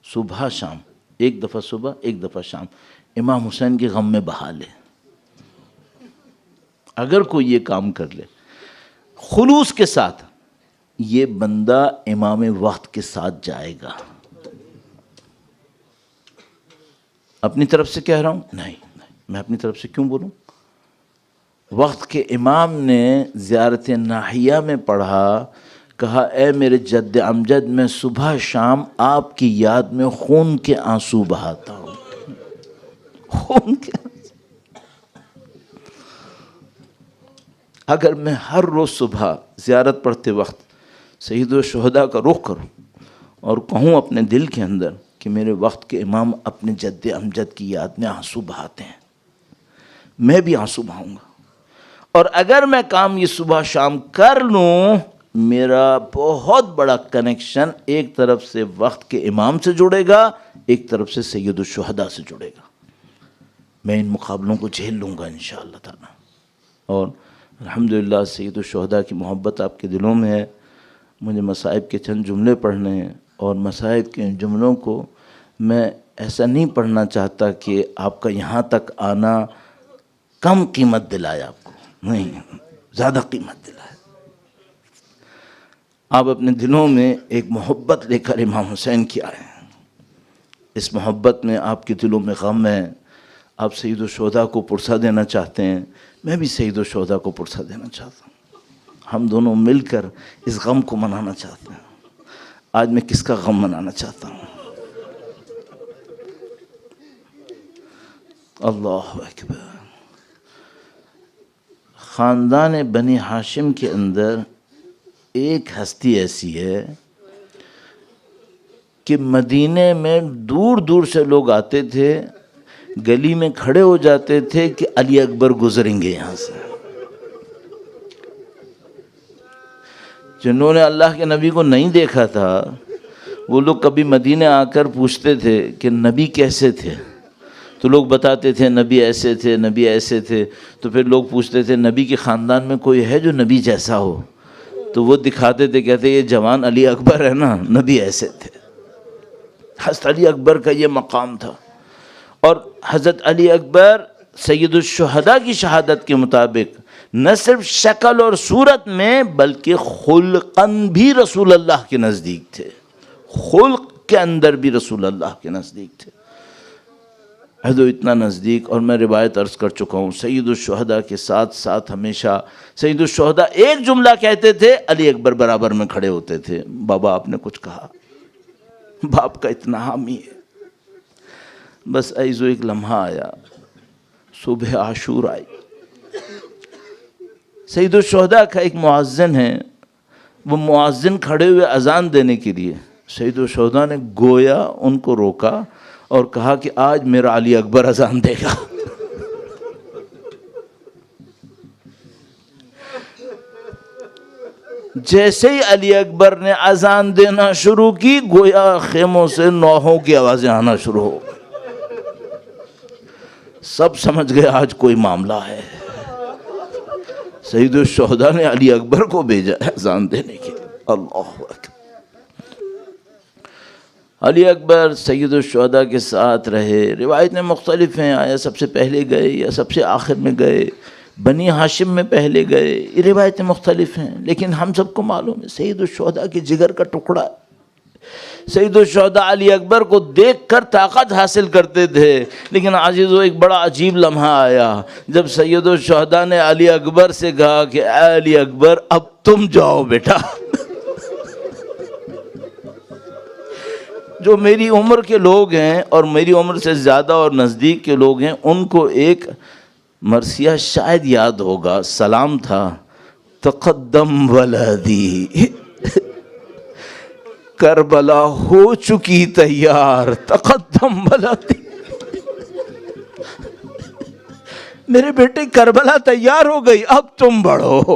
صبح شام، ایک دفعہ صبح ایک دفعہ شام، امام حسین کے غم میں بہا لے، اگر کوئی یہ کام کر لے خلوص کے ساتھ، یہ بندہ امام وقت کے ساتھ جائے گا۔ اپنی طرف سے کہہ رہا ہوں، نہیں میں اپنی طرف سے کیوں بولوں، وقت کے امام نے زیارت ناحیہ میں پڑھا، کہا اے میرے جد امجد، میں صبح شام آپ کی یاد میں خون کے آنسو بہاتا ہوں، خون کے آنسو۔ اگر میں ہر روز صبح زیارت پڑھتے وقت سید الشہداء کا رخ کروں اور کہوں اپنے دل کے اندر کہ میرے وقت کے امام اپنے جد امجد کی یاد میں آنسو بہاتے ہیں، میں بھی آنسو بہاؤں گا، اور اگر میں کام یہ صبح شام کر لوں، میرا بہت بڑا کنیکشن ایک طرف سے وقت کے امام سے جڑے گا، ایک طرف سے سید الشہداء سے جڑے گا، میں ان مقابلوں کو جھیل لوں گا انشاءاللہ تعالی۔ اور الحمدللہ سید الشہداء کی محبت آپ کے دلوں میں ہے۔ مجھے مصائب کے چند جملے پڑھنے ہیں، اور مصائب کے ان جملوں کو میں ایسا نہیں پڑھنا چاہتا کہ آپ کا یہاں تک آنا کم قیمت دلائے، آپ کو نہیں، زیادہ قیمت دلائے۔ آپ اپنے دلوں میں ایک محبت لے کر امام حسین کی آئے ہیں. اس محبت میں آپ کے دلوں میں غم ہے. آپ سید الشہداء کو پرسہ دینا چاہتے ہیں. میں بھی سید الشہداء کو پرسہ دینا چاہتا ہوں. ہم دونوں مل کر اس غم کو منانا چاہتے ہیں. آج میں کس کا غم منانا چاہتا ہوں؟ اللہ اکبر. خاندان بنی ہاشم کے اندر ایک ہستی ایسی ہے کہ مدینے میں دور دور سے لوگ آتے تھے, گلی میں کھڑے ہو جاتے تھے کہ علی اکبر گزریں گے یہاں سے. جنہوں نے اللہ کے نبی کو نہیں دیکھا تھا وہ لوگ کبھی مدینے آ کر پوچھتے تھے کہ نبی کیسے تھے, تو لوگ بتاتے تھے نبی ایسے تھے, نبی ایسے تھے. تو پھر لوگ پوچھتے تھے نبی کے خاندان میں کوئی ہے جو نبی جیسا ہو, تو وہ دکھاتے تھے, کہتے یہ جوان علی اکبر ہے نا, نبی ایسے تھے. حضرت علی اکبر کا یہ مقام تھا. اور حضرت علی اکبر سید الشہداء کی شہادت کے مطابق نہ صرف شکل اور صورت میں بلکہ خلقاً بھی رسول اللہ کے نزدیک تھے. خلق کے اندر بھی رسول اللہ کے نزدیک تھے. حضور اتنا نزدیک. اور میں روایت عرض کر چکا ہوں, سید الشہداء کے ساتھ ساتھ ہمیشہ سید الشہداء ایک جملہ کہتے تھے, علی اکبر برابر میں کھڑے ہوتے تھے, بابا آپ نے کچھ کہا. باپ کا اتنا حامی ہے. بس ایزو ایک لمحہ آیا, صبح عاشور آئی. سید الشہداء کا ایک مؤذن ہے, وہ مؤذن کھڑے ہوئے اذان دینے کے لیے. سید الشہداء نے گویا ان کو روکا اور کہا کہ آج میرا علی اکبر اذان دے گا. جیسے ہی علی اکبر نے اذان دینا شروع کی گویا خیموں سے نوحوں کی آوازیں آنا شروع ہو گئی. سب سمجھ گئے آج کوئی معاملہ ہے. سید الشہداء نے علی اکبر کو بھیجا اذان دینے کے لیے. اللہ اکبر. علی اکبر سید الشہداء کے ساتھ رہے. روایتیں مختلف ہیں, آیا سب سے پہلے گئے یا سب سے آخر میں گئے, بنی ہاشم میں پہلے گئے, یہ روایتیں مختلف ہیں. لیکن ہم سب کو معلوم ہے سید الشہداء کے جگر کا ٹکڑا. سید الشہداء علی اکبر کو دیکھ کر طاقت حاصل کرتے تھے. لیکن عزیزو ایک بڑا عجیب لمحہ آیا جب سید الشہداء نے علی اکبر سے کہا کہ اے علی اکبر اب تم جاؤ بیٹا. جو میری عمر کے لوگ ہیں اور میری عمر سے زیادہ اور نزدیک کے لوگ ہیں ان کو ایک مرثیہ شاید یاد ہوگا, سلام تھا, تقدم ولدی کربلا ہو چکی تیار, تقدم ولدی. میرے بیٹے کربلا تیار ہو گئی, اب تم بڑھو.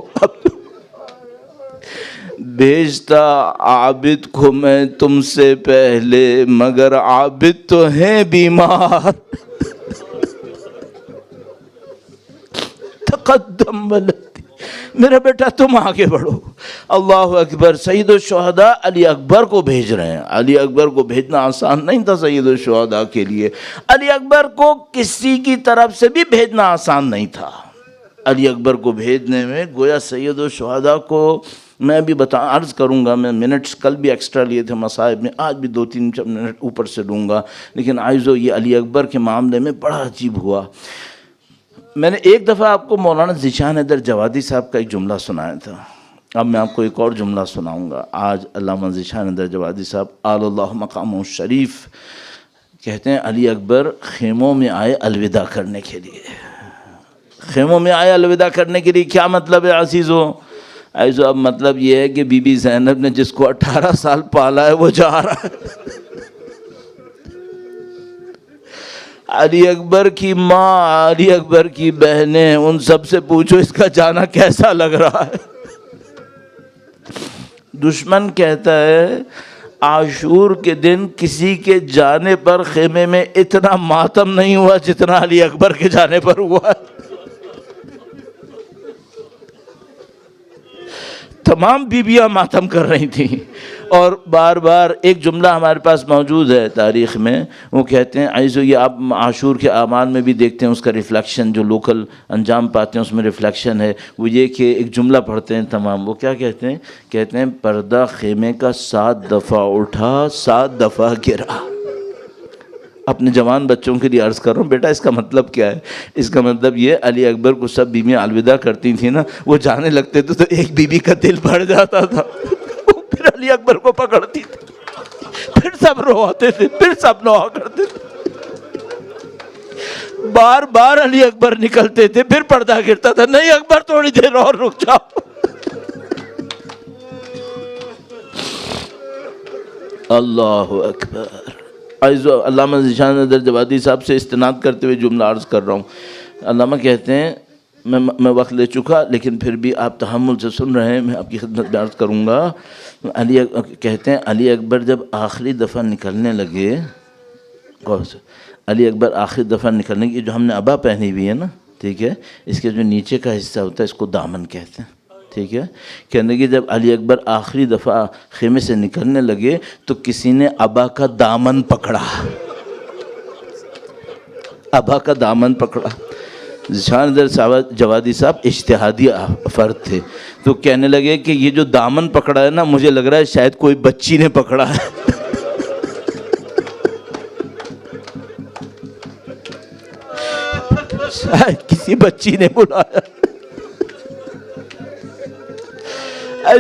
بھیجتا عابد کو میں تم سے پہلے مگر عابد تو ہیں بیمار. تقدم ولدی, میرا بیٹا تم آگے بڑھو. اللہ اکبر. سید الشہداء علی اکبر کو بھیج رہے ہیں. علی اکبر کو بھیجنا آسان نہیں تھا سید الشہداء کے لیے. علی اکبر کو کسی کی طرف سے بھی بھیجنا آسان نہیں تھا. علی اکبر کو بھیجنے میں گویا سید الشہداء کو میں بھی عرض کروں گا, میں منٹس کل بھی ایکسٹرا لیے تھے مصائب میں, آج بھی 2-3 منٹ اوپر سے لوں گا. لیکن عائزو یہ علی اکبر کے معاملے میں بڑا عجیب ہوا. میں نے ایک دفعہ آپ کو مولانا ذیشان حیدر جوادی صاحب کا ایک جملہ سنایا تھا. اب میں آپ کو ایک اور جملہ سناؤں گا. آج علامہ ذیشان حیدر جوادی صاحب آل اللہ مقامہ الشریف کہتے ہیں علی اکبر خیموں میں آئے الوداع کرنے کے لیے. خیموں میں آئے الوداع کرنے کے لیے کیا مطلب ہے عزیزو؟ اب مطلب یہ ہے کہ بی بی زینب نے جس کو 18 سال پالا ہے وہ جا رہا ہے. علی اکبر کی ماں, علی اکبر کی بہنیں, ان سب سے پوچھو اس کا جانا کیسا لگ رہا ہے. دشمن کہتا ہے عاشور کے دن کسی کے جانے پر خیمے میں اتنا ماتم نہیں ہوا جتنا علی اکبر کے جانے پر ہوا. تمام بیویاں ماتم کر رہی تھیں. اور بار بار ایک جملہ ہمارے پاس موجود ہے تاریخ میں، وہ کہتے ہیں عزیزو، یہ آپ عاشور کے اعمال میں بھی دیکھتے ہیں، اس کا ریفلیکشن جو لوکل انجام پاتے ہیں اس میں ریفلیکشن ہے، وہ یہ کہ ایک جملہ پڑھتے ہیں تمام، وہ کیا کہتے ہیں؟ کہتے ہیں پردہ خیمے کا 7 دفعہ اٹھا 7 دفعہ گرا۔ اپنے جوان بچوں کے لیے عرض کر رہا ہوں، بیٹا اس کا مطلب کیا ہے؟ اس کا مطلب یہ، علی اکبر کو سب بیویاں الوداع کرتی تھیں نا، وہ جانے لگتے تھے تو ایک بیوی کا دل بھر جاتا تھا، پھر علی اکبر کو پکڑتی تھی، پھر سب رواتے تھے، پھر سب نوحہ کرتے تھے، بار بار علی اکبر نکلتے تھے، پھر پردہ گرتا تھا، نہیں اکبر تھوڑی دیر اور رک جاؤ۔ اللہ اکبر۔ علامہ ذیشان نظر جوادی صاحب سے استناد کرتے ہوئے جملہ عرض کر رہا ہوں۔ علامہ کہتے ہیں، میں وقت لے چکا لیکن پھر بھی آپ تحمل سے سن رہے ہیں، میں آپ کی خدمت میں عرض کروں گا۔ کہتے ہیں علی اکبر جب آخری دفعہ نکلنے لگے، علی اکبر آخری دفعہ نکلنے کی، جو ہم نے عبا پہنی ہوئی ہے نا، ٹھیک ہے، اس کے جو نیچے کا حصہ ہوتا ہے اس کو دامن کہتے ہیں، ٹھیک ہے۔ کہنے کہ جب علی اکبر آخری دفعہ خیمے سے نکلنے لگے تو کسی نے عبا کا دامن پکڑا، عبا کا دامن پکڑا۔ ذیشان نظر جوادی صاحب اجتہادی فرد تھے، تو کہنے لگے کہ یہ جو دامن پکڑا ہے نا، مجھے لگ رہا ہے شاید کوئی بچی نے پکڑا ہے۔ شاید کسی بچی نے بلایا۔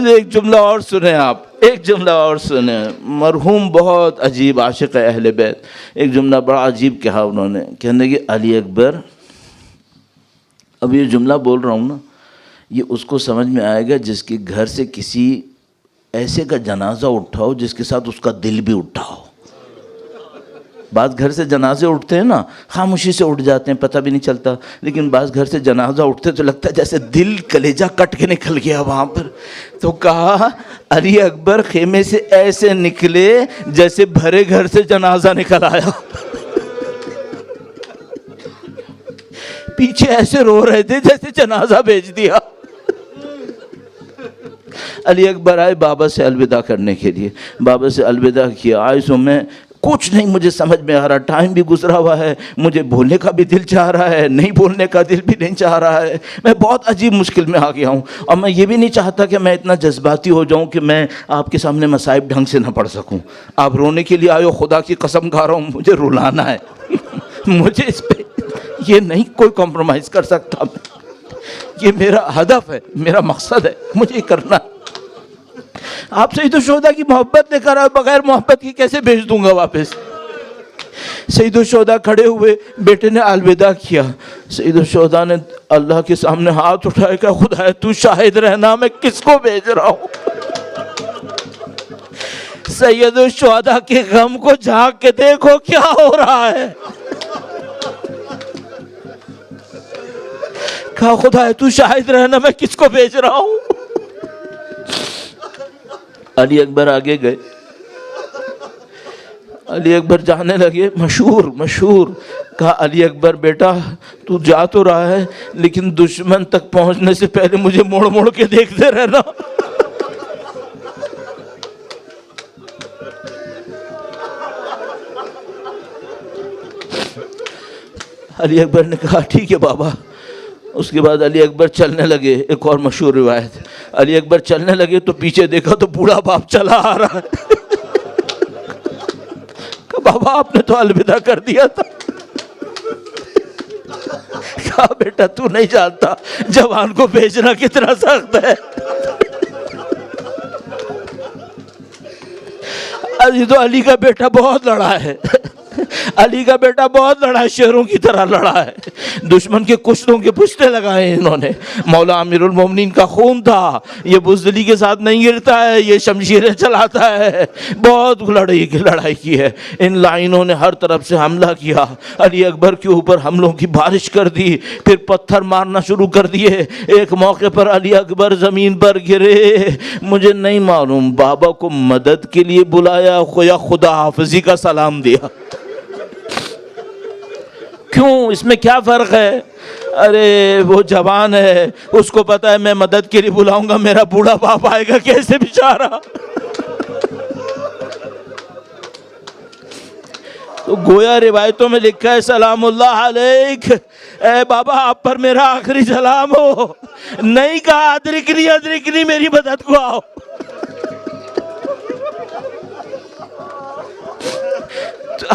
ایک جملہ اور سنیں آپ، ایک جملہ اور سنیں، مرحوم بہت عجیب عاشق اہل بیت، ایک جملہ بڑا عجیب کہا انہوں نے، کہنے کہ علی اکبر، اب یہ جملہ بول رہا ہوں نا، یہ اس کو سمجھ میں آئے گا جس کے گھر سے کسی ایسے کا جنازہ اٹھا ہو جس کے ساتھ اس کا دل بھی اٹھا ہو۔ بعض گھر سے جنازے اٹھتے ہیں نا، خاموشی سے اٹھ جاتے ہیں، پتہ بھی نہیں چلتا، لیکن بعض گھر سے جنازہ اٹھتے تو لگتا ہے جیسے دل کلیجہ کٹ کے نکل گیا وہاں پر۔ تو کہا علی اکبر خیمے سے ایسے نکلے جیسے بھرے گھر سے جنازہ نکل آیا، پیچھے ایسے رو رہے تھے جیسے جنازہ بھیج دیا۔ علی اکبر آئے بابا سے الوداع کرنے کے لیے، بابا سے الوداع کیا، آئے سو میں کچھ نہیں مجھے سمجھ میں آ رہا، ٹائم بھی گزرا ہوا ہے، مجھے بولنے کا بھی دل چاہ رہا ہے، نہیں بولنے کا دل بھی نہیں چاہ رہا ہے، میں بہت عجیب مشکل میں آ گیا ہوں، اور میں یہ بھی نہیں چاہتا کہ میں اتنا جذباتی ہو جاؤں کہ میں آپ کے سامنے مصائب ڈھنگ سے نہ پڑھ سکوں۔ آپ رونے کے لیے آئے ہو، خدا کی قسم کھا رہا ہوں مجھے رلانا ہے، مجھے اس پہ یہ نہیں کوئی کمپرومائز کر سکتا، یہ میرا ہدف ہے، میرا مقصد ہے، مجھے یہ کرنا ہے۔ آپ سید الشہداء کی محبت نے کرا، بغیر محبت کی کیسے بھیج دوں گا واپس؟ سید الشہداء کھڑے ہوئے، بیٹے نے الوداع کیا، سید الشہداء نے اللہ کے سامنے ہاتھ اٹھائے کہ خدا تو شاہد رہنا میں کس کو بھیج رہا ہوں۔ سید الشہداء کے غم کو جھانک کے دیکھو کیا ہو رہا ہے۔ کہا خدا تو شاہد رہنا میں کس کو بھیج رہا ہوں۔ علی اکبر آگے گئے، علی اکبر جانے لگے، مشہور کہا علی اکبر بیٹا تو جا تو رہا ہے لیکن دشمن تک پہنچنے سے پہلے مجھے موڑ کے دیکھتے رہنا۔ علی اکبر نے کہا ٹھیک ہے بابا۔ اس کے بعد علی اکبر چلنے لگے، ایک اور مشہور روایت، علی اکبر چلنے لگے تو پیچھے دیکھا تو بوڑھا باپ چلا آ رہا ہے۔ کہا بابا آپ نے تو الوداع کر دیا تھا۔ کہا بیٹا تو نہیں جانتا جوان کو بھیجنا کتنا سخت ہے۔ علی کا بیٹا بہت لڑا ہے، علی کا بیٹا بہت لڑا ہے، شیروں کی طرح لڑا ہے، دشمن کے کشتوں کے پشتے لگائے انہوں نے، مولا امیر المومنین کا خون تھا، یہ بزدلی کے ساتھ نہیں گرتا ہے، یہ شمشیریں چلاتا ہے، بہت لڑائی کی ہے۔ ان لائنوں نے ہر طرف سے حملہ کیا، علی اکبر کے اوپر حملوں کی بارش کر دی، پھر پتھر مارنا شروع کر دیے۔ ایک موقع پر علی اکبر زمین پر گرے، مجھے نہیں معلوم بابا کو مدد کے لیے بلایا یا خدا حافظی کا سلام دیا، کیوں اس میں کیا فرق ہے؟ ارے وہ جوان ہے، اس کو پتا ہے میں مدد کے لیے بلاؤں گا میرا بوڑھا باپ آئے گا کیسے بیچارہ۔ تو گویا روایتوں میں لکھا ہے سلام اللہ علیک، اے بابا آپ پر میرا آخری سلام ہو، نہیں کہا ادرکنی ادرکنی میری مدد کو آؤ۔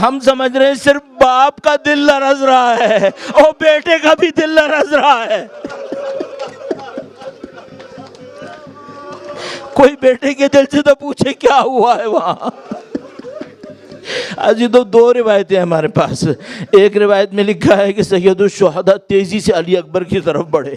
ہم سمجھ رہے ہیں صرف باپ کا دل لرز رہا ہے اور بیٹے کا بھی دل لرز رہا ہے۔ کوئی بیٹے کے دل سے تو پوچھے کیا ہوا ہے وہاں۔ آج تو دو روایتیں ہمارے پاس، ایک روایت میں لکھا ہے کہ سید الشہداء تیزی سے علی اکبر کی طرف بڑھے۔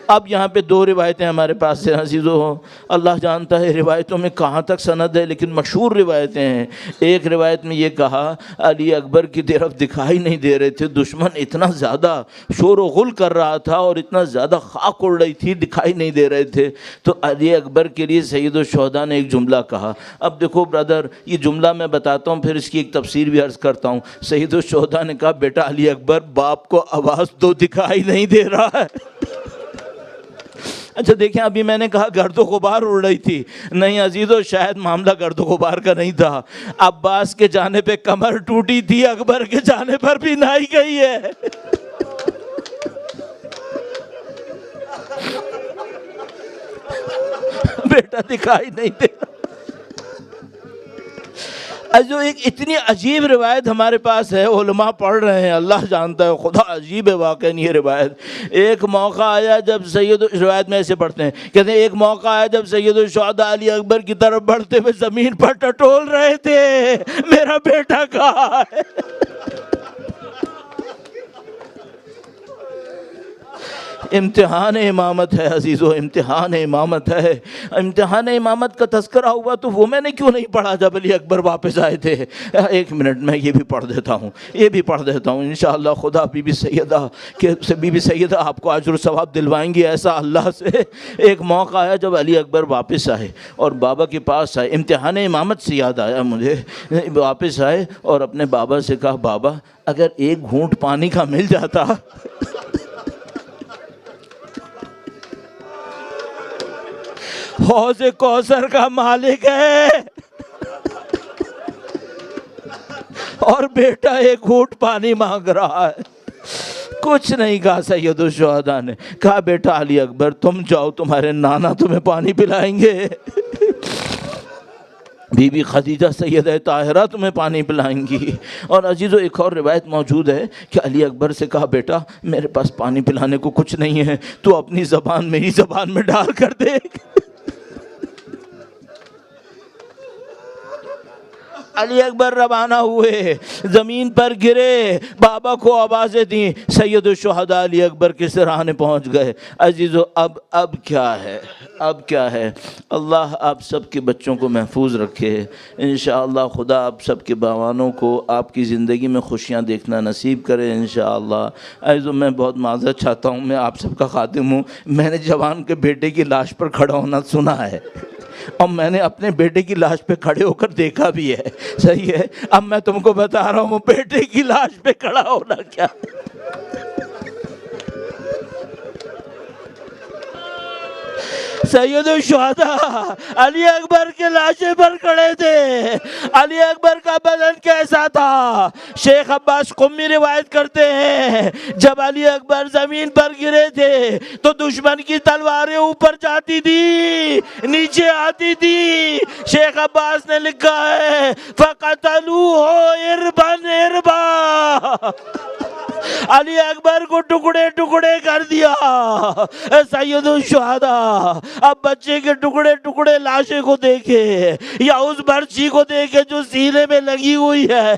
اب یہاں پہ دو روایتیں ہمارے پاس ہیں عزیزو، اللہ جانتا ہے روایتوں میں کہاں تک سند ہے، لیکن مشہور روایتیں ہیں۔ ایک روایت میں یہ کہا علی اکبر کی طرف دکھائی نہیں دے رہے تھے، دشمن اتنا زیادہ شور و غل کر رہا تھا اور اتنا زیادہ خاک اڑ رہی تھی، دکھائی نہیں دے رہے تھے، تو علی اکبر کے لیے سید الشہداء نے ایک جملہ کہا۔ اب دیکھو برادر، یہ جملہ میں بتاتا ہوں، پھر اس کی ایک تفسیر بھی عرض کرتا ہوں۔ سید الشہداء نے کہا بیٹا علی اکبر، باپ کو آواز تو دکھائی نہیں دے رہا ہے۔ اچھا دیکھیں، ابھی میں نے کہا گرد و غبار اڑ رہی تھی، نہیں عزیزو شاید معاملہ گرد و غبار کا نہیں تھا۔ عباس کے جانے پہ کمر ٹوٹی تھی، اکبر کے جانے پر بھی نائی گئی ہے۔ بیٹا دکھائی نہیں دے۔ جو ایک اتنی عجیب روایت ہمارے پاس ہے، علماء پڑھ رہے ہیں، اللہ جانتا ہے، خدا عجیب ہے واقعی یہ روایت۔ ایک موقع آیا جب روایت میں ایسے پڑھتے ہیں، کہتے ہیں ایک موقع آیا جب سید الشہداء علی اکبر کی طرف بڑھتے ہوئے زمین پر ٹٹول رہے تھے، میرا بیٹا کہاں ہے؟ امتحان امامت ہے عزیزو، امتحان امامت ہے۔ امتحان امامت کا تذکرہ ہوا تو وہ میں نے کیوں نہیں پڑھا جب علی اکبر واپس آئے تھے؟ ایک منٹ میں یہ بھی پڑھ دیتا ہوں، یہ بھی پڑھ دیتا ہوں انشاءاللہ۔ خدا بی بی سیدہ آپ کو اجر و ثواب دلوائیں گی ایسا اللہ سے۔ ایک موقع آیا جب علی اکبر واپس آئے اور بابا کے پاس آئے، امتحان امامت سے یاد آیا مجھے، واپس آئے اور اپنے بابا سے کہا بابا اگر ایک گھونٹ پانی کا مل جاتا۔ حوض کوثر کا مالک ہے اور بیٹا ایک گھونٹ پانی مانگ رہا ہے۔ کچھ نہیں کہا سید الشہداء نے، کہا بیٹا علی اکبر تم جاؤ، تمہارے نانا تمہیں پانی پلائیں گے، بی بی خدیجہ سیدہ طاہرہ تمہیں پانی پلائیں گی۔ اور عزیزو ایک اور روایت موجود ہے کہ علی اکبر سے کہا بیٹا میرے پاس پانی پلانے کو کچھ نہیں ہے، تو اپنی زبان میری زبان میں ڈال کر دے۔ علی اکبر روانہ ہوئے، زمین پر گرے، بابا کو آوازیں دیں، سید الشہداء علی اکبر کے سرانے پہنچ گئے۔ عزیزو اب کیا ہے؟ اب کیا ہے؟ اللہ آپ سب کے بچوں کو محفوظ رکھے انشاءاللہ۔ خدا آپ سب کے باوانوں کو آپ کی زندگی میں خوشیاں دیکھنا نصیب کرے انشاءاللہ۔ عزیزو میں بہت معذرت چاہتا ہوں، میں آپ سب کا خادم ہوں، میں نے جوان کے بیٹے کی لاش پر کھڑا ہونا سنا ہے اور میں نے اپنے بیٹے کی لاش پہ کھڑے ہو کر دیکھا بھی ہے، صحیح ہے؟ اب میں تم کو بتا رہا ہوں بیٹے کی لاش پہ کھڑا ہونا کیا ہے۔ سید الشہداء علی اکبر کے لاشے پر کھڑے تھے۔ علی اکبر کا بدن کیسا تھا؟ شیخ عباس قمی روایت کرتے ہیں جب علی اکبر زمین پر گرے تھے تو دشمن کی تلواریں اوپر جاتی تھی، نیچے آتی تھی۔ شیخ عباس نے لکھا ہے فَقَتَلُوهُ إِرْبًا إِرْبًا، علی اکبر کو ٹکڑے ٹکڑے کر دیا۔ سید الشہداء اب بچے کے ٹکڑے ٹکڑے لاشے کو دیکھے یا اس برچی کو دیکھے جو سینے میں لگی ہوئی ہے،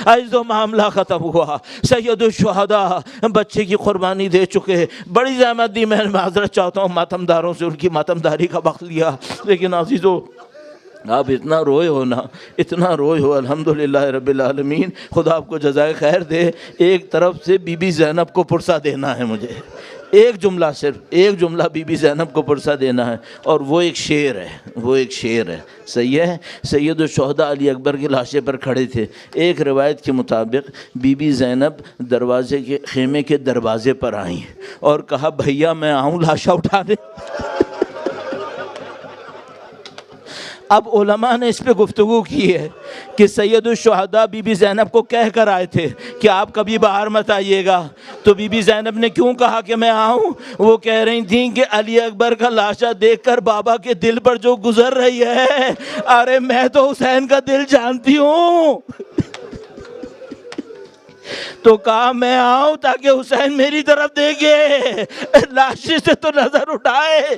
ایسا معاملہ ختم ہوا۔ سید الشہداء بچے کی قربانی دے چکے، بڑی زحمت دی، میں معذرت چاہتا ہوں ماتم داروں سے، ان کی ماتم داری کا وقت لیا، لیکن عزیزو آپ اتنا روئے ہو نا، اتنا روئے ہو، الحمدللہ رب العالمین، خدا آپ کو جزائے خیر دے۔ ایک طرف سے بی بی زینب کو پرسہ دینا ہے مجھے، ایک جملہ، صرف ایک جملہ بی بی زینب کو پرسہ دینا ہے، اور وہ ایک شعر ہے، وہ ایک شعر ہے، صحیح ہے؟ سید الشہداء علی اکبر کے لاشے پر کھڑے تھے۔ ایک روایت کے مطابق بی بی زینب دروازے کے خیمے کے دروازے پر آئیں اور کہا بھیا میں آؤں لاشا اٹھانے؟ اب علماء نے اس پہ گفتگو کی ہے کہ سید الشہداء بی بی زینب کو کہہ کر آئے تھے کہ آپ کبھی باہر مت آئیے گا، تو بی بی زینب نے کیوں کہا کہ میں آؤں؟ وہ کہہ رہی تھیں کہ علی اکبر کا لاشا دیکھ کر بابا کے دل پر جو گزر رہی ہے، ارے میں تو حسین کا دل جانتی ہوں۔ تو کہا میں آؤں تاکہ حسین میری طرف دیکھے، لاشے سے تو نظر اٹھائے۔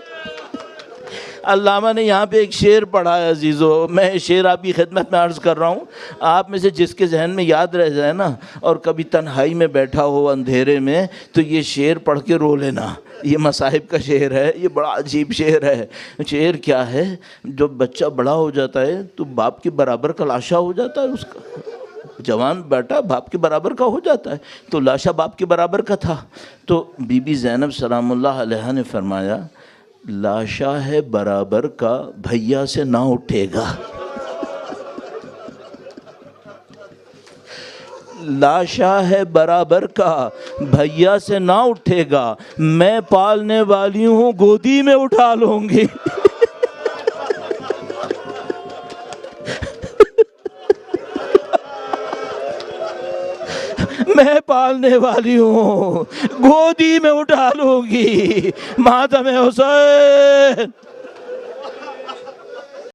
علامہ نے یہاں پہ ایک شعر پڑھا ہے عزیزو، میں شعر آپ کی خدمت میں عرض کر رہا ہوں، آپ میں سے جس کے ذہن میں یاد رہ جائے نا اور کبھی تنہائی میں بیٹھا ہو اندھیرے میں تو یہ شعر پڑھ کے رو لینا۔ یہ مصاحب کا شعر ہے، یہ بڑا عجیب شعر ہے۔ شعر کیا ہے؟ جب بچہ بڑا ہو جاتا ہے تو باپ کے برابر کا لاشا ہو جاتا ہے، اس کا جوان بیٹا باپ کے برابر کا ہو جاتا ہے، تو لاشا باپ کے برابر کا تھا۔ تو بی بی زینب سلام اللہ علیہا نے فرمایا لاشا ہے برابر کا، بھیا سے نہ اٹھے گا۔ لاشا ہے برابر کا، بھیا سے نہ اٹھے گا، میں پالنے والی ہوں گودی میں اٹھا لوں گی۔ میں پالنے والی ہوں گودی میں اٹھا لوں گی۔ ماتم حسین